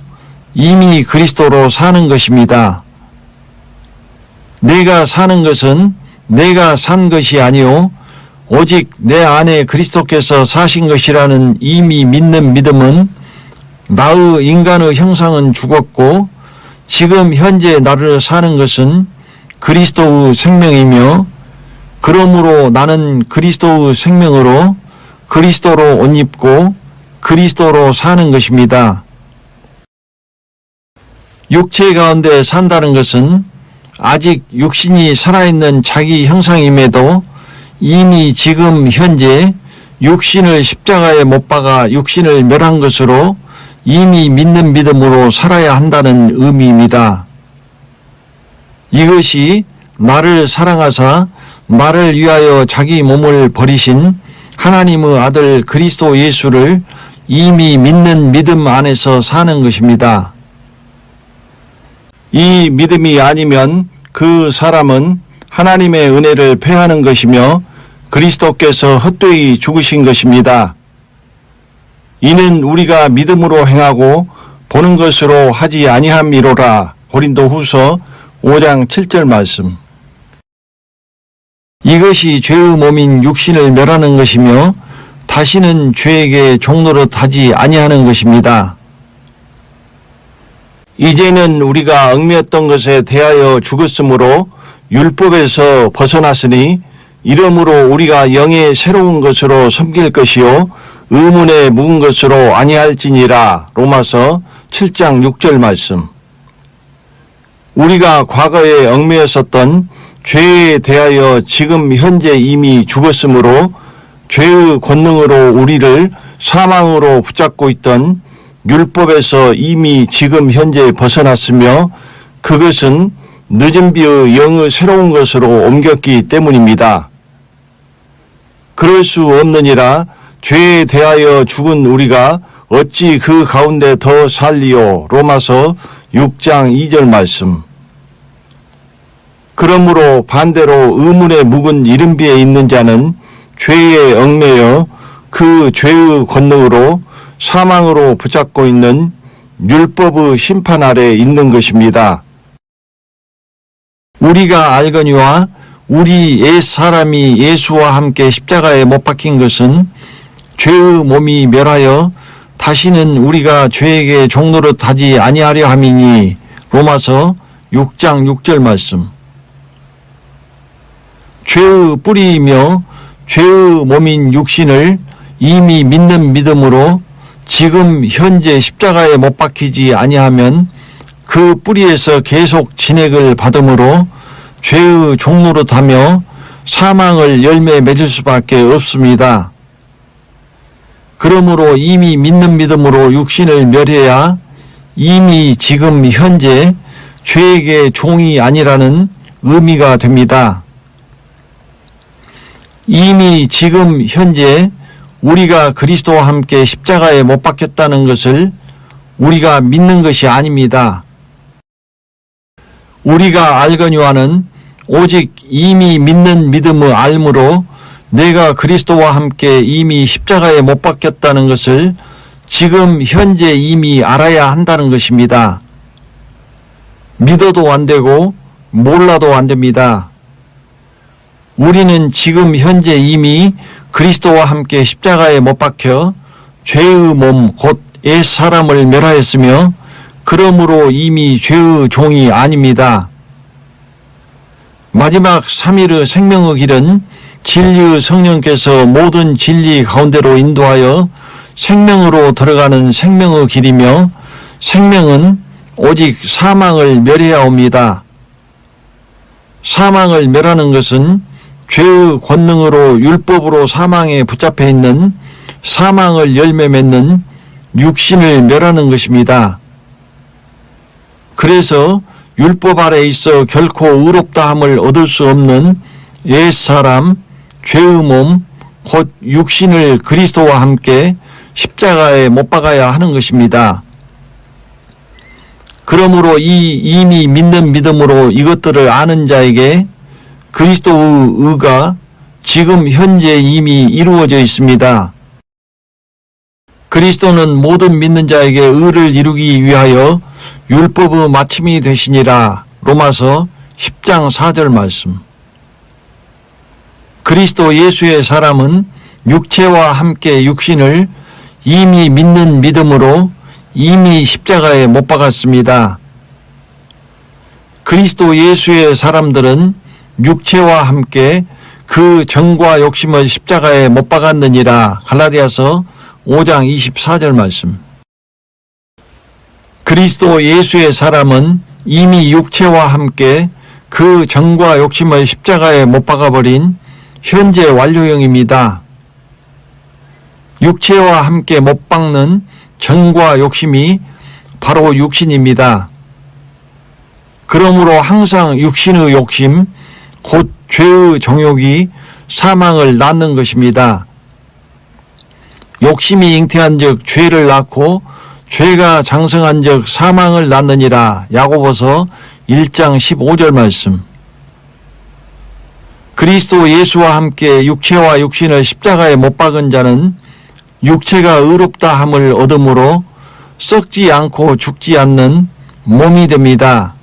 이미 그리스도로 사는 것입니다. 내가 사는 것은 내가 산 것이 아니요 오직 내 안에 그리스도께서 사신 것이라는 이미 믿는 믿음은 나의 인간의 형상은 죽었고 지금 현재 나를 사는 것은 그리스도의 생명이며 그러므로 나는 그리스도의 생명으로 그리스도로 옷 입고 그리스도로 사는 것입니다. 육체 가운데 산다는 것은 아직 육신이 살아있는 자기 형상임에도 이미 지금 현재 육신을 십자가에 못 박아 육신을 멸한 것으로 이미 믿는 믿음으로 살아야 한다는 의미입니다. 이것이 나를 사랑하사 나를 위하여 자기 몸을 버리신 하나님의 아들 그리스도 예수를 이미 믿는 믿음 안에서 사는 것입니다. 이 믿음이 아니면 그 사람은 하나님의 은혜를 패하는 것이며 그리스도께서 헛되이 죽으신 것입니다. 이는 우리가 믿음으로 행하고 보는 것으로 하지 아니함이로라. 고린도후서 5장 7절 말씀. 이것이 죄의 몸인 육신을 멸하는 것이며 다시는 죄에게 종노릇 하지 아니하는 것입니다. 이제는 우리가 얽매였던 것에 대하여 죽었으므로 율법에서 벗어났으니 이러므로 우리가 영의 새로운 것으로 섬길 것이요 의문에 묵은 것으로 아니할지니라. 로마서 7장 6절 말씀. 우리가 과거에 얽매였었던 죄에 대하여 지금 현재 이미 죽었으므로 죄의 권능으로 우리를 사망으로 붙잡고 있던 율법에서 이미 지금 현재 벗어났으며 그것은 늦은 비의 영의 새로운 것으로 옮겼기 때문입니다. 그럴 수 없느니라. 죄에 대하여 죽은 우리가 어찌 그 가운데 더 살리요. 로마서 6장 2절 말씀. 그러므로 반대로 의문에 묵은 이른비에 있는 자는 죄에 얽매여 그 죄의 권능으로 사망으로 붙잡고 있는 율법의 심판 아래 있는 것입니다. 우리가 알거니와 우리 옛 사람이 예수와 함께 십자가에 못 박힌 것은 죄의 몸이 멸하여 다시는 우리가 죄에게 종노릇 하지 아니하려 함이니. 로마서 6장 6절 말씀. 죄의 뿌리이며 죄의 몸인 육신을 이미 믿는 믿음으로 지금 현재 십자가에 못 박히지 아니하면 그 뿌리에서 계속 진액을 받음으로 죄의 종노릇하며 사망을 열매 맺을 수밖에 없습니다. 그러므로 이미 믿는 믿음으로 육신을 멸해야 이미 지금 현재 죄에게 종이 아니라는 의미가 됩니다. 이미 지금 현재 우리가 그리스도와 함께 십자가에 못 박혔다는 것을 우리가 믿는 것이 아닙니다. 우리가 알거니와는 오직 이미 믿는 믿음의 알므로 내가 그리스도와 함께 이미 십자가에 못 박혔다는 것을 지금 현재 이미 알아야 한다는 것입니다. 믿어도 안 되고 몰라도 안 됩니다. 우리는 지금 현재 이미 그리스도와 함께 십자가에 못 박혀 죄의 몸 곧 옛 사람을 멸하였으며 그러므로 이미 죄의 종이 아닙니다. 마지막 3일의 생명의 길은 진리의 성령께서 모든 진리 가운데로 인도하여 생명으로 들어가는 생명의 길이며 생명은 오직 사망을 멸해야옵니다. 사망을 멸하는 것은 죄의 권능으로 율법으로 사망에 붙잡혀 있는 사망을 열매 맺는 육신을 멸하는 것입니다. 그래서 율법 아래 있어 결코 의롭다함을 얻을 수 없는 옛사람, 죄의 몸, 곧 육신을 그리스도와 함께 십자가에 못 박아야 하는 것입니다. 그러므로 이미 믿는 믿음으로 이것들을 아는 자에게 그리스도의 의가 지금 현재 이미 이루어져 있습니다. 그리스도는 모든 믿는 자에게 의를 이루기 위하여 율법의 마침이 되시니라. 로마서 10장 4절 말씀. 그리스도 예수의 사람은 육체와 함께 육신을 이미 믿는 믿음으로 이미 십자가에 못 박았습니다. 그리스도 예수의 사람들은 육체와 함께 그 정과 욕심을 십자가에 못 박았느니라. 갈라디아서 5장 24절 말씀. 그리스도 예수의 사람은 이미 육체와 함께 그 정과 욕심을 십자가에 못 박아버린 현재 완료형입니다. 육체와 함께 못 박는 정과 욕심이 바로 육신입니다. 그러므로 항상 육신의 욕심, 곧 죄의 정욕이 사망을 낳는 것입니다. 욕심이 잉태한 즉 죄를 낳고 죄가 장성한 즉 사망을 낳느니라. 야고보서 1장 15절 말씀. 그리스도 예수와 함께 육체와 육신을 십자가에 못 박은 자는 육체가 의롭다함을 얻음으로 썩지 않고 죽지 않는 몸이 됩니다.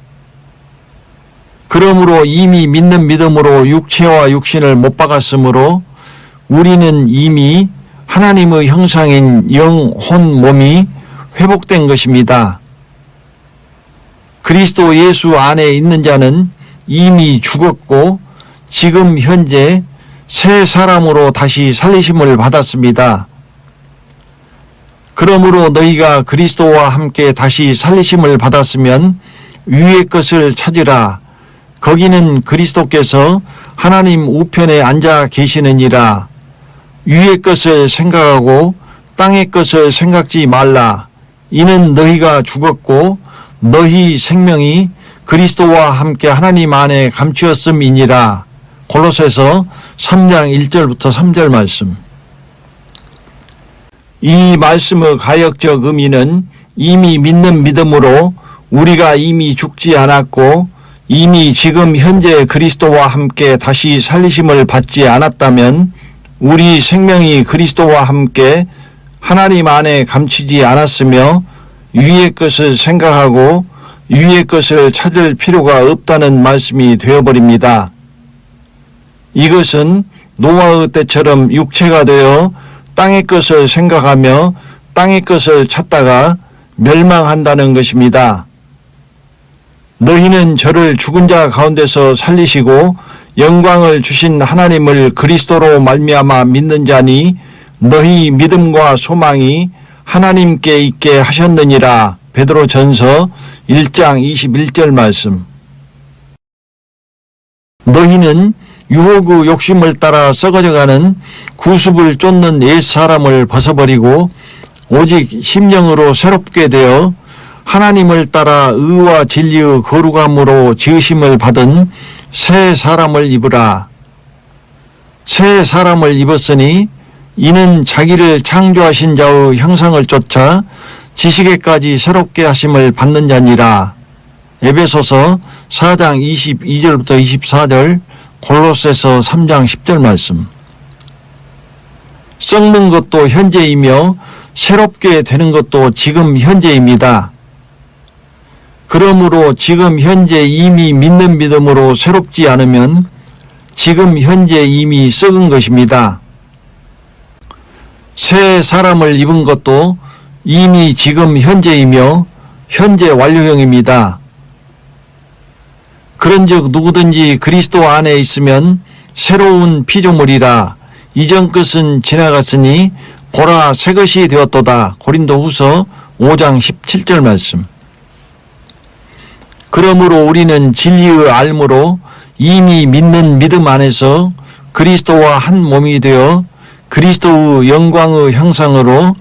그러므로 이미 믿는 믿음으로 육체와 육신을 못 박았으므로 우리는 이미 하나님의 형상인 영혼 몸이 회복된 것입니다. 그리스도 예수 안에 있는 자는 이미 죽었고 지금 현재 새 사람으로 다시 살리심을 받았습니다. 그러므로 너희가 그리스도와 함께 다시 살리심을 받았으면 위의 것을 찾으라. 거기는 그리스도께서 하나님 우편에 앉아 계시느니라. 위의 것을 생각하고 땅의 것을 생각지 말라. 이는 너희가 죽었고 너희 생명이 그리스도와 함께 하나님 안에 감추었음이니라. 골로새서 3장 1절부터 3절 말씀. 이 말씀의 가역적 의미는 이미 믿는 믿음으로 우리가 이미 죽지 않았고 이미 지금 현재 그리스도와 함께 다시 살리심을 받지 않았다면 우리 생명이 그리스도와 함께 하나님 안에 감추지 않았으며 위의 것을 생각하고 위의 것을 찾을 필요가 없다는 말씀이 되어버립니다. 이것은 노아의 때처럼 육체가 되어 땅의 것을 생각하며 땅의 것을 찾다가 멸망한다는 것입니다. 너희는 저를 죽은 자 가운데서 살리시고 영광을 주신 하나님을 그리스도로 말미암아 믿는 자니 너희 믿음과 소망이 하나님께 있게 하셨느니라. 베드로전서 1장 21절 말씀. 너희는 유혹의 욕심을 따라 썩어져가는 구습을 쫓는 옛사람을 벗어버리고 오직 심령으로 새롭게 되어 하나님을 따라 의와 진리의 거룩함으로 지으심을 받은 새 사람을 입으라. 새 사람을 입었으니 이는 자기를 창조하신 자의 형상을 쫓아 지식에까지 새롭게 하심을 받는 자니라. 에베소서 4장 22절부터 24절, 골로새서 3장 10절 말씀. 썩는 것도 현재이며 새롭게 되는 것도 지금 현재입니다. 그러므로 지금 현재 이미 믿는 믿음으로 새롭지 않으면 지금 현재 이미 썩은 것입니다. 새 사람을 입은 것도 이미 지금 현재이며 현재 완료형입니다. 그런즉 누구든지 그리스도 안에 있으면 새로운 피조물이라. 이전 것은 지나갔으니 보라 새 것이 되었도다. 고린도후서 5장 17절 말씀. 그러므로 우리는 진리의 알므로 이미 믿는 믿음 안에서 그리스도와 한 몸이 되어 그리스도의 영광의 형상으로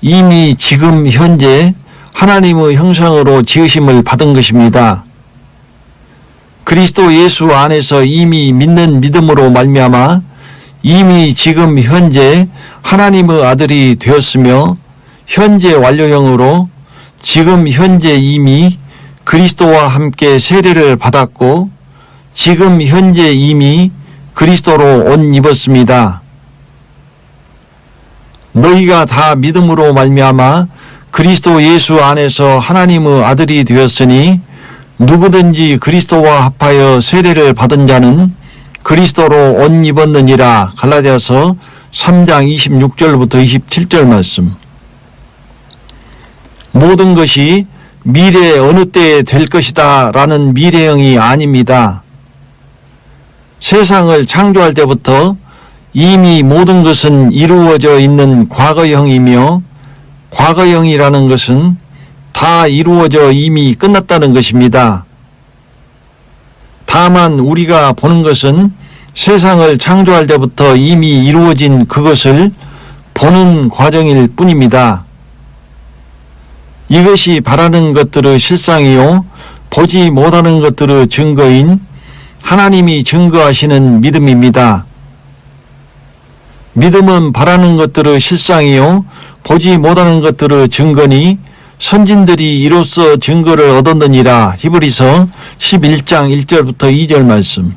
이미 지금 현재 하나님의 형상으로 지으심을 받은 것입니다. 그리스도 예수 안에서 이미 믿는 믿음으로 말미암아 이미 지금 현재 하나님의 아들이 되었으며 현재 완료형으로 지금 현재 이미 그리스도와 함께 세례를 받았고 지금 현재 이미 그리스도로 옷 입었습니다. 너희가 다 믿음으로 말미암아 그리스도 예수 안에서 하나님의 아들이 되었으니 누구든지 그리스도와 합하여 세례를 받은 자는 그리스도로 옷 입었느니라. 갈라디아서 3장 26절부터 27절 말씀. 모든 것이 미래 어느 때에 될 것이다 라는 미래형이 아닙니다. 세상을 창조할 때부터 이미 모든 것은 이루어져 있는 과거형이며 과거형이라는 것은 다 이루어져 이미 끝났다는 것입니다. 다만 우리가 보는 것은 세상을 창조할 때부터 이미 이루어진 그것을 보는 과정일 뿐입니다. 이것이 바라는 것들의 실상이요 보지 못하는 것들의 증거인 하나님이 증거하시는 믿음입니다. 믿음은 바라는 것들의 실상이요 보지 못하는 것들의 증거니 선진들이 이로써 증거를 얻었느니라. 히브리서 11장 1절부터 2절 말씀.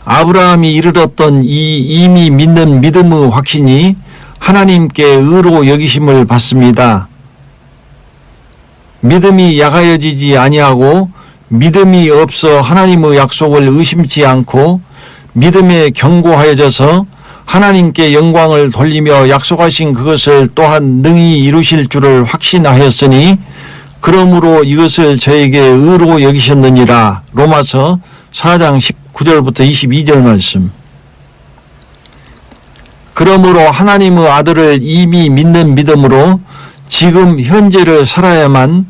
아브라함이 이르렀던 이 이미 믿는 믿음의 확신이 하나님께 의로 여기심을 받습니다. 믿음이 약하여지지 아니하고 믿음이 없어 하나님의 약속을 의심치 않고 믿음에 견고하여져서 하나님께 영광을 돌리며 약속하신 그것을 또한 능히 이루실 줄을 확신하였으니 그러므로 이것을 저에게 의로 여기셨느니라. 로마서 4장 19절부터 22절 말씀. 그러므로 하나님의 아들을 이미 믿는 믿음으로 지금 현재를 살아야만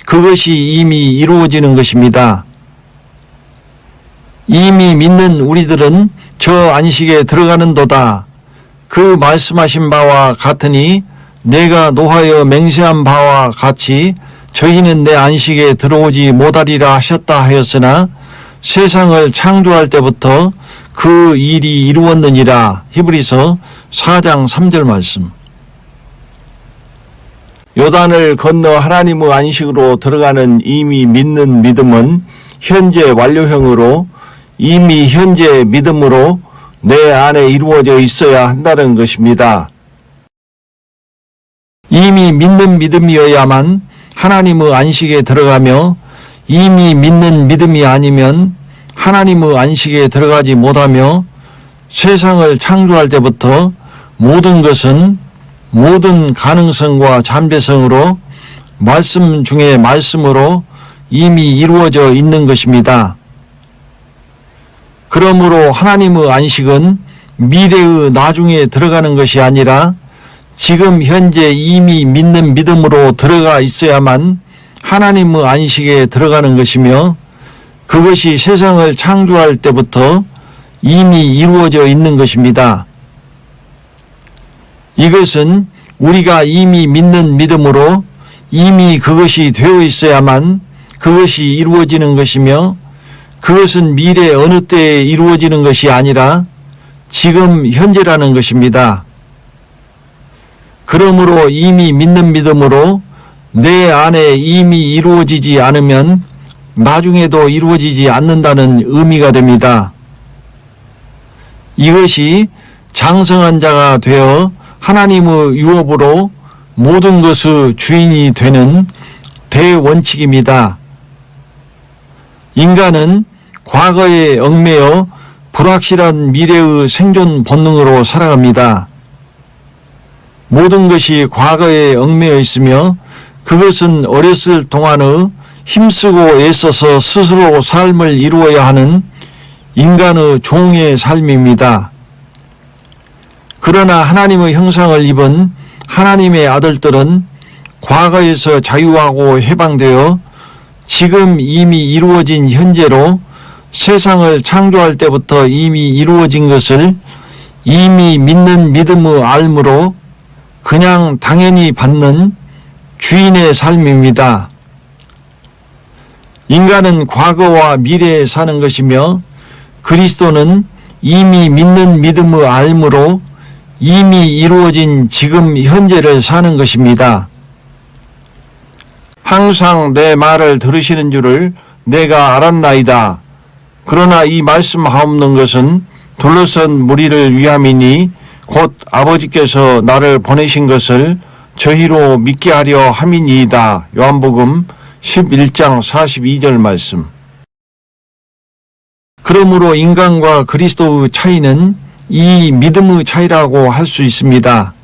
그것이 이미 이루어지는 것입니다. 이미 믿는 우리들은 저 안식에 들어가는도다. 그 말씀하신 바와 같으니 내가 노하여 맹세한 바와 같이 저희는 내 안식에 들어오지 못하리라 하셨다 하였으나 세상을 창조할 때부터 그 일이 이루었느니라. 히브리서 4장 3절 말씀. 요단을 건너 하나님의 안식으로 들어가는 이미 믿는 믿음은 현재 완료형으로 이미 현재 믿음으로 내 안에 이루어져 있어야 한다는 것입니다. 이미 믿는 믿음이어야만 하나님의 안식에 들어가며 이미 믿는 믿음이 아니면 하나님의 안식에 들어가지 못하며 세상을 창조할 때부터 모든 것은 모든 가능성과 잠재성으로 말씀 중에 말씀으로 이미 이루어져 있는 것입니다. 그러므로 하나님의 안식은 미래의 나중에 들어가는 것이 아니라 지금 현재 이미 믿는 믿음으로 들어가 있어야만 하나님의 안식에 들어가는 것이며 그것이 세상을 창조할 때부터 이미 이루어져 있는 것입니다. 이것은 우리가 이미 믿는 믿음으로 이미 그것이 되어 있어야만 그것이 이루어지는 것이며 그것은 미래 어느 때에 이루어지는 것이 아니라 지금 현재라는 것입니다. 그러므로 이미 믿는 믿음으로 내 안에 이미 이루어지지 않으면 나중에도 이루어지지 않는다는 의미가 됩니다. 이것이 장성한 자가 되어 하나님의 유업으로 모든 것의 주인이 되는 대원칙입니다. 인간은 과거에 얽매여 불확실한 미래의 생존 본능으로 살아갑니다. 모든 것이 과거에 얽매여 있으며 그것은 어렸을 동안의 힘쓰고 애써서 스스로 삶을 이루어야 하는 인간의 종의 삶입니다. 그러나 하나님의 형상을 입은 하나님의 아들들은 과거에서 자유하고 해방되어 지금 이미 이루어진 현재로 세상을 창조할 때부터 이미 이루어진 것을 이미 믿는 믿음의 알므로 그냥 당연히 받는 주인의 삶입니다. 인간은 과거와 미래에 사는 것이며 그리스도는 이미 믿는 믿음의 알므로 이미 이루어진 지금 현재를 사는 것입니다. 항상 내 말을 들으시는 줄을 내가 알았나이다. 그러나 이 말씀하옵는 것은 둘러선 무리를 위함이니 곧 아버지께서 나를 보내신 것을 저희로 믿게 하려 함이니이다. 요한복음 11장 42절 말씀. 그러므로 인간과 그리스도의 차이는 이 믿음의 차이라고 할 수 있습니다.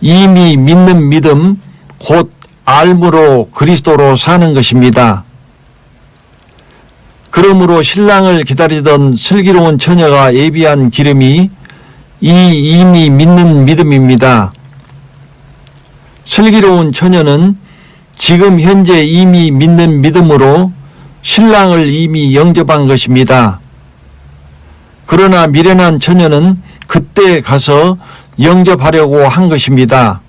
이미 믿는 믿음, 곧 알므로 그리스도로 사는 것입니다. 그러므로 신랑을 기다리던 슬기로운 처녀가 예비한 기름이 이미 믿는 믿음입니다. 슬기로운 처녀는 지금 현재 이미 믿는 믿음으로 신랑을 이미 영접한 것입니다. 그러나 미련한 처녀는 그때 가서 영접하려고 한 것입니다.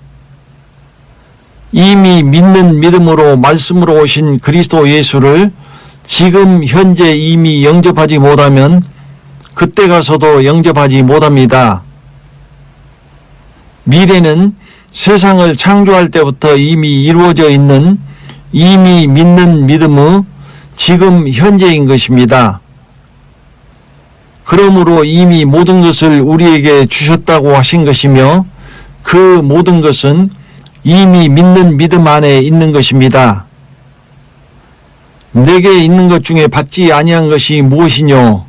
이미 믿는 믿음으로 말씀으로 오신 그리스도 예수를 지금 현재 이미 영접하지 못하면 그때 가서도 영접하지 못합니다. 미래는 세상을 창조할 때부터 이미 이루어져 있는 이미 믿는 믿음의 지금 현재인 것입니다. 그러므로 이미 모든 것을 우리에게 주셨다고 하신 것이며 그 모든 것은 이미 믿는 믿음 안에 있는 것입니다. 내게 있는 것 중에 받지 아니한 것이 무엇이뇨?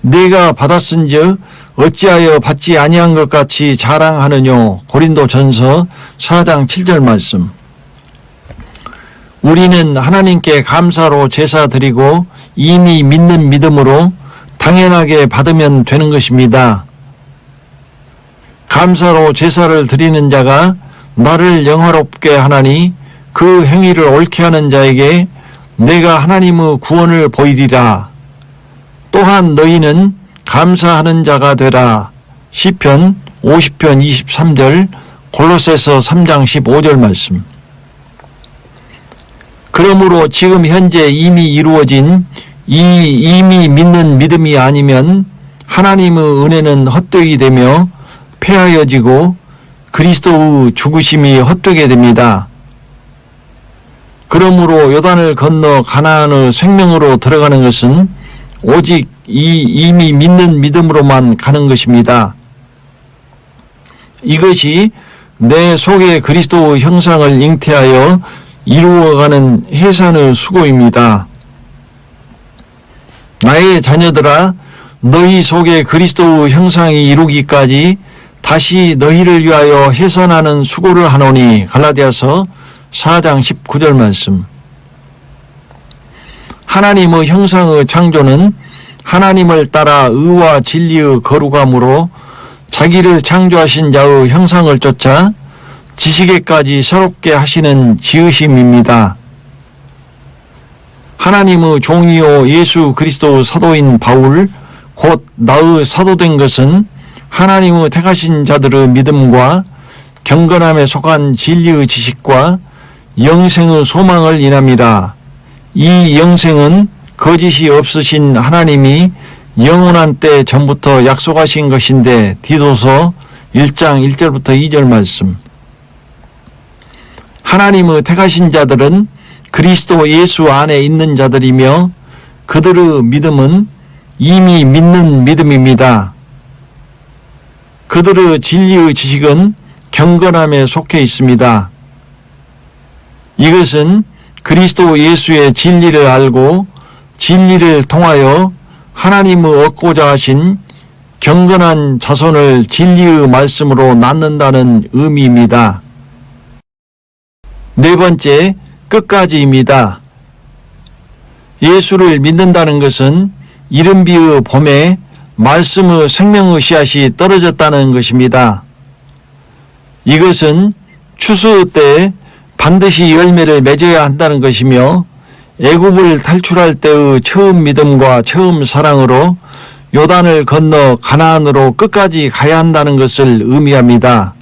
내가 받았은즉 어찌하여 받지 아니한 것 같이 자랑하느뇨? 고린도전서 4장 7절 말씀. 우리는 하나님께 감사로 제사 드리고 이미 믿는 믿음으로 당연하게 받으면 되는 것입니다. 감사로 제사를 드리는 자가 나를 영화롭게 하나니 그 행위를 옳게 하는 자에게 내가 하나님의 구원을 보이리라. 또한 너희는 감사하는 자가 되라. 시편 50편 23절, 골로새서 3장 15절 말씀. 그러므로 지금 현재 이미 이루어진 이 이미 믿는 믿음이 아니면 하나님의 은혜는 헛되이 되며 폐하여지고 그리스도의 죽으심이 헛되게 됩니다. 그러므로 요단을 건너 가나안의 생명으로 들어가는 것은 오직 이 이미 믿는 믿음으로만 가는 것입니다. 이것이 내 속에 그리스도의 형상을 잉태하여 이루어가는 해산의 수고입니다. 나의 자녀들아, 너희 속에 그리스도의 형상이 이루기까지 다시 너희를 위하여 해산하는 수고를 하노니. 갈라디아서 4장 19절 말씀. 하나님의 형상의 창조는 하나님을 따라 의와 진리의 거룩함으로 자기를 창조하신 자의 형상을 쫓아 지식에까지 새롭게 하시는 지으심입니다. 하나님의 종이요 예수 그리스도 사도인 바울, 곧 나의 사도된 것은 하나님의 택하신 자들의 믿음과 경건함에 속한 진리의 지식과 영생의 소망을 인함이라. 이 영생은 거짓이 없으신 하나님이 영원한 때 전부터 약속하신 것인데. 디도서 1장 1절부터 2절 말씀. 하나님의 택하신 자들은 그리스도 예수 안에 있는 자들이며 그들의 믿음은 이미 믿는 믿음입니다. 그들의 진리의 지식은 경건함에 속해 있습니다. 이것은 그리스도 예수의 진리를 알고 진리를 통하여 하나님의 얻고자 하신 경건한 자손을 진리의 말씀으로 낳는다는 의미입니다. 네 번째, 끝까지입니다. 예수를 믿는다는 것은 이른비의 봄에 말씀의 생명의 씨앗이 떨어졌다는 것입니다. 이것은 추수 때 반드시 열매를 맺어야 한다는 것이며 애굽을 탈출할 때의 처음 믿음과 처음 사랑으로 요단을 건너 가나안으로 끝까지 가야 한다는 것을 의미합니다.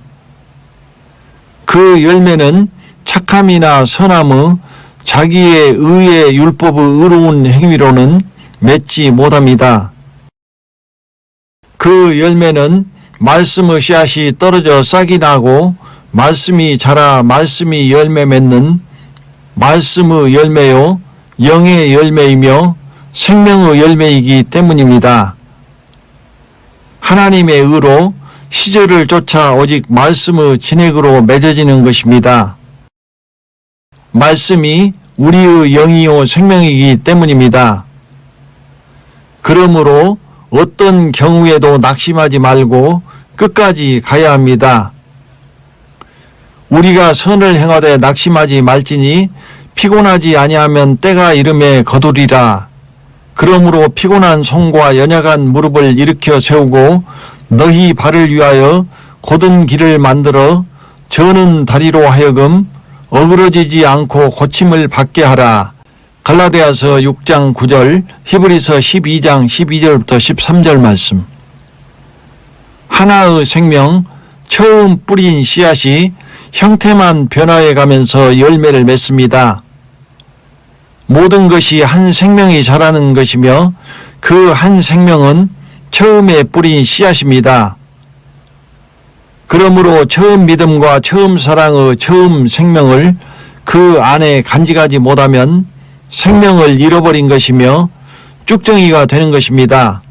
그 열매는 착함이나 선함의 자기의 의의 율법의 의로운 행위로는 맺지 못합니다. 그 열매는 말씀의 씨앗이 떨어져 싹이 나고 말씀이 자라 말씀이 열매 맺는 말씀의 열매요 영의 열매이며 생명의 열매이기 때문입니다. 하나님의 의로 시절을 쫓아 오직 말씀의 진액으로 맺어지는 것입니다. 말씀이 우리의 영이요 생명이기 때문입니다. 그러므로 어떤 경우에도 낙심하지 말고 끝까지 가야 합니다. 우리가 선을 행하되 낙심하지 말지니 피곤하지 아니하면 때가 이름에 거두리라. 그러므로 피곤한 손과 연약한 무릎을 일으켜 세우고 너희 발을 위하여 곧은 길을 만들어 저는 다리로 하여금 어그러지지 않고 고침을 받게 하라. 갈라디아서 6장 9절, 히브리서 12장 12절부터 13절 말씀. 하나의 생명, 처음 뿌린 씨앗이 형태만 변화해 가면서 열매를 맺습니다. 모든 것이 한 생명이 자라는 것이며 그 한 생명은 처음에 뿌린 씨앗입니다. 그러므로 처음 믿음과 처음 사랑의 처음 생명을 그 안에 간직하지 못하면 생명을 잃어버린 것이며 쭉정이가 되는 것입니다.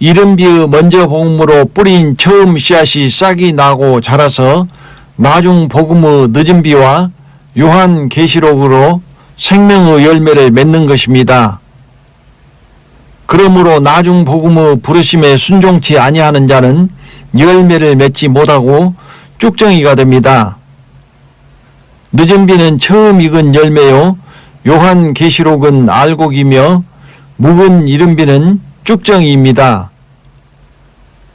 이른비의 먼저 복음으로 뿌린 처음 씨앗이 싹이 나고 자라서 나중 복음의 늦은 비와 요한 계시록으로 생명의 열매를 맺는 것입니다. 그러므로 나중 복음의 부르심에 순종치 아니하는 자는 열매를 맺지 못하고 쭉정이가 됩니다. 늦은 비는 처음 익은 열매요 요한 계시록은 알곡이며 묵은 이른 비는 쭉정이입니다.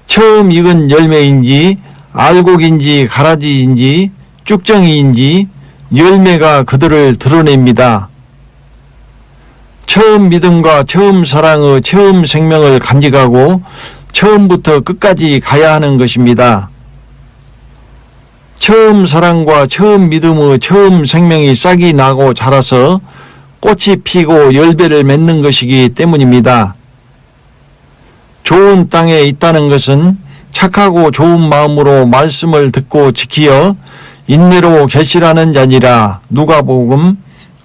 처음 익은 열매인지 알곡인지 가라지인지 쭉정이인지 열매가 그들을 드러냅니다. 처음 믿음과 처음 사랑의 처음 생명을 간직하고 처음부터 끝까지 가야 하는 것입니다. 처음 사랑과 처음 믿음의 처음 생명이 싹이 나고 자라서 꽃이 피고 열매를 맺는 것이기 때문입니다. 좋은 땅에 있다는 것은 착하고 좋은 마음으로 말씀을 듣고 지키어 인내로 결실하는 자니라. 누가복음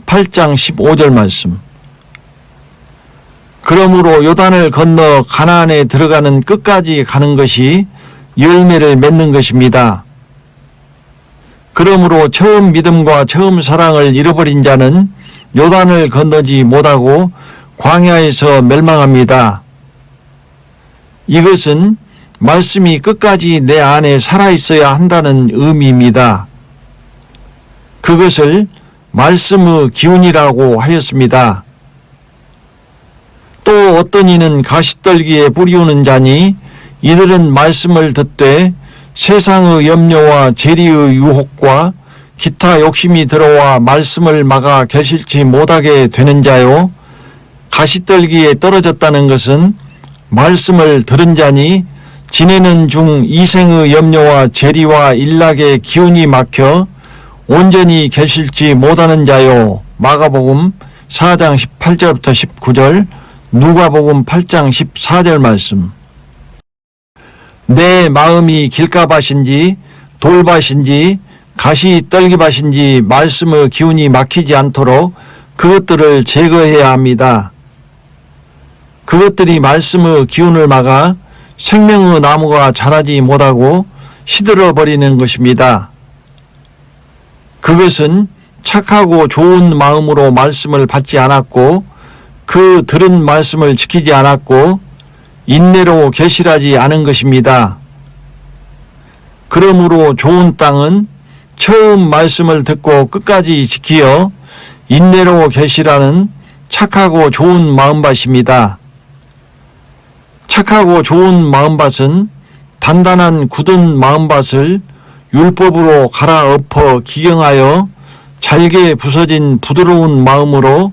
8장 15절 말씀. 그러므로 요단을 건너 가나안에 들어가는 끝까지 가는 것이 열매를 맺는 것입니다. 그러므로 처음 믿음과 처음 사랑을 잃어버린 자는 요단을 건너지 못하고 광야에서 멸망합니다. 이것은 말씀이 끝까지 내 안에 살아있어야 한다는 의미입니다. 그것을 말씀의 기운이라고 하였습니다. 또 어떤 이는 가시떨기에 뿌리우는 자니 이들은 말씀을 듣되 세상의 염려와 재리의 유혹과 기타 욕심이 들어와 말씀을 막아 결실치 못하게 되는 자요. 가시떨기에 떨어졌다는 것은 말씀을 들은 자니 지내는 중 이생의 염려와 재리와 일락의 기운이 막혀 온전히 결실치 못하는 자요. 마가복음 4장 18절부터 19절, 누가복음 8장 14절 말씀. 내 마음이 길가밭인지 돌밭인지 가시떨기밭인지 말씀의 기운이 막히지 않도록 그것들을 제거해야 합니다. 그것들이 말씀의 기운을 막아 생명의 나무가 자라지 못하고 시들어버리는 것입니다. 그것은 착하고 좋은 마음으로 말씀을 받지 않았고 그 들은 말씀을 지키지 않았고 인내로 결실하지 않은 것입니다. 그러므로 좋은 땅은 처음 말씀을 듣고 끝까지 지키어 인내로 결실하는 착하고 좋은 마음밭입니다. 착하고 좋은 마음밭은 단단한 굳은 마음밭을 율법으로 갈아엎어 기경하여 잘게 부서진 부드러운 마음으로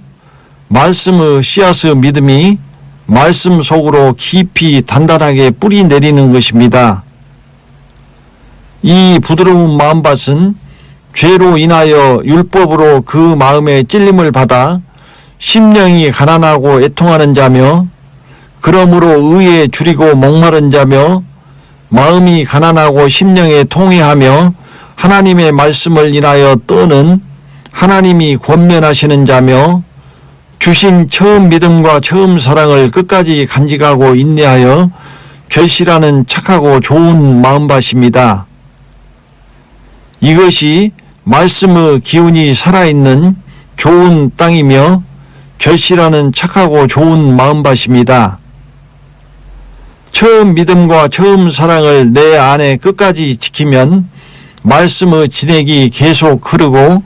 말씀의 씨앗의 믿음이 말씀 속으로 깊이 단단하게 뿌리 내리는 것입니다. 이 부드러운 마음밭은 죄로 인하여 율법으로 그 마음에 찔림을 받아 심령이 가난하고 애통하는 자며 그러므로 의에 줄이고 목마른 자며 마음이 가난하고 심령에 통회하며 하나님의 말씀을 인하여 떠는 하나님이 권면하시는 자며 주신 처음 믿음과 처음 사랑을 끝까지 간직하고 인내하여 결실하는 착하고 좋은 마음밭입니다. 이것이 말씀의 기운이 살아있는 좋은 땅이며 결실하는 착하고 좋은 마음밭입니다. 처음 믿음과 처음 사랑을 내 안에 끝까지 지키면 말씀의 진액이 계속 흐르고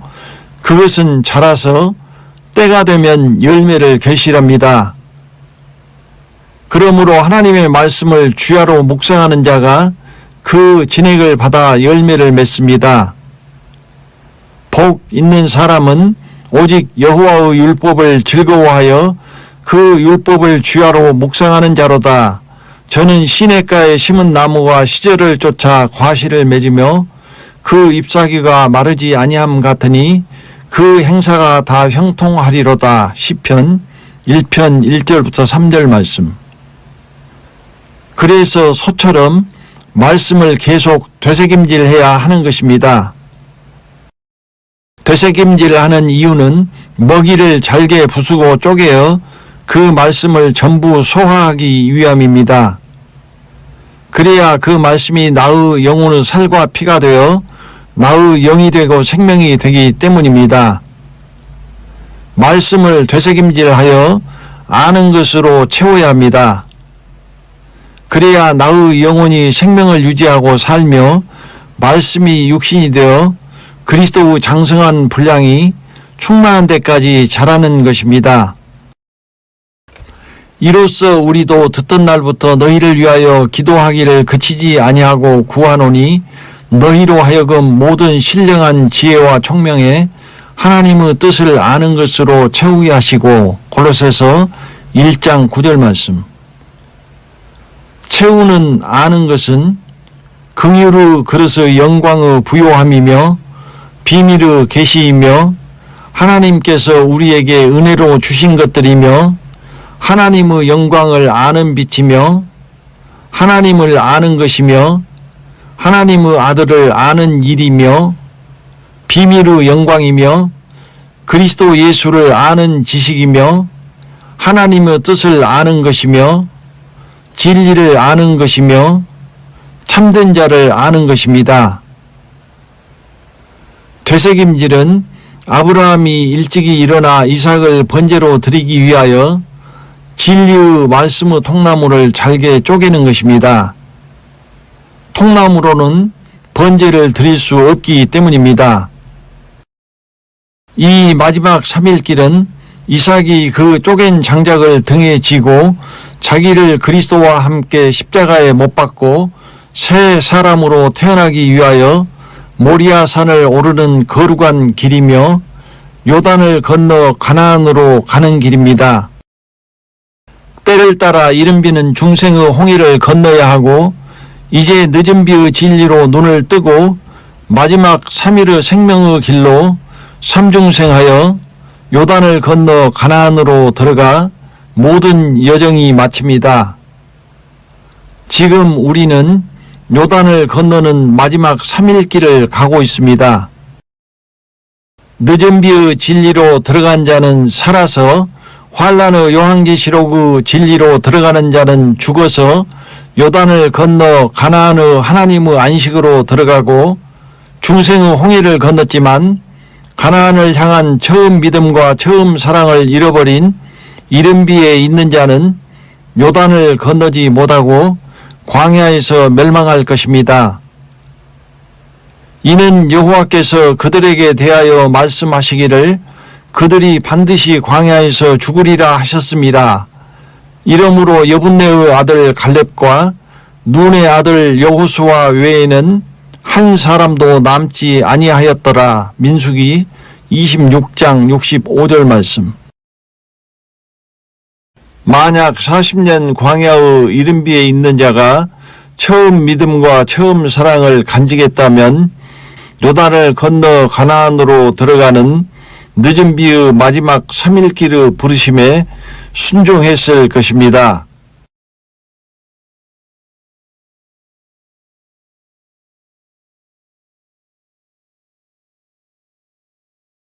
그것은 자라서 때가 되면 열매를 결실합니다. 그러므로 하나님의 말씀을 주야로 묵상하는 자가 그 진액을 받아 열매를 맺습니다. 복 있는 사람은 오직 여호와의 율법을 즐거워하여 그 율법을 주야로 묵상하는 자로다. 저는 시냇가에 심은 나무가 시절을 쫓아 과실을 맺으며 그 잎사귀가 마르지 아니함 같으니 그 행사가 다 형통하리로다. 시편 1편 1절부터 3절 말씀. 그래서 소처럼 말씀을 계속 되새김질해야 하는 것입니다. 되새김질하는 이유는 먹이를 잘게 부수고 쪼개어 그 말씀을 전부 소화하기 위함입니다. 그래야 그 말씀이 나의 영혼의 살과 피가 되어 나의 영이 되고 생명이 되기 때문입니다. 말씀을 되새김질하여 아는 것으로 채워야 합니다. 그래야 나의 영혼이 생명을 유지하고 살며 말씀이 육신이 되어 그리스도의 장성한 분량이 충만한 데까지 자라는 것입니다. 이로써 우리도 듣던 날부터 너희를 위하여 기도하기를 그치지 아니하고 구하노니 너희로 하여금 모든 신령한 지혜와 총명에 하나님의 뜻을 아는 것으로 채우게 하시고. 골로새서 1장 9절 말씀. 채우는 아는 것은 긍휼의 그릇의 영광의 부요함이며 비밀의 계시이며 하나님께서 우리에게 은혜로 주신 것들이며 하나님의 영광을 아는 빛이며 하나님을 아는 것이며 하나님의 아들을 아는 일이며 비밀의 영광이며 그리스도 예수를 아는 지식이며 하나님의 뜻을 아는 것이며 진리를 아는 것이며 참된 자를 아는 것입니다. 되새김질은 아브라함이 일찍이 일어나 이삭을 번제로 드리기 위하여 진리의 말씀의 통나무를 잘게 쪼개는 것입니다. 통나무로는 번제를 드릴 수 없기 때문입니다. 이 마지막 3일길은 이삭이 그 쪼갠 장작을 등에 지고 자기를 그리스도와 함께 십자가에 못 박고 새 사람으로 태어나기 위하여 모리아 산을 오르는 거룩한 길이며 요단을 건너 가나안으로 가는 길입니다. 때를 따라 이른 비는 중생의 홍해를 건너야 하고 이제 늦은 비의 진리로 눈을 뜨고 마지막 3일의 생명의 길로 삼중생하여 요단을 건너 가나안으로 들어가 모든 여정이 마칩니다. 지금 우리는 요단을 건너는 마지막 3일 길을 가고 있습니다. 늦은 비의 진리로 들어간 자는 살아서 환란의 요한계시록의 진리로 들어가는 자는 죽어서 요단을 건너 가나안의 하나님의 안식으로 들어가고 중생의 홍해를 건넜지만 가나안을 향한 처음 믿음과 처음 사랑을 잃어버린 이른 비에 있는 자는 요단을 건너지 못하고 광야에서 멸망할 것입니다. 이는 여호와께서 그들에게 대하여 말씀하시기를 그들이 반드시 광야에서 죽으리라 하셨습니다. 이러므로 여분네의 아들 갈렙과 눈의 아들 여호수아 외에는 한 사람도 남지 아니하였더라. 민수기 26장 65절 말씀. 만약 40년 광야의 이른 비에 있는 자가 처음 믿음과 처음 사랑을 간직했다면 요단을 건너 가나안으로 들어가는 늦은 비의 마지막 3일 길의 부르심에 순종했을 것입니다.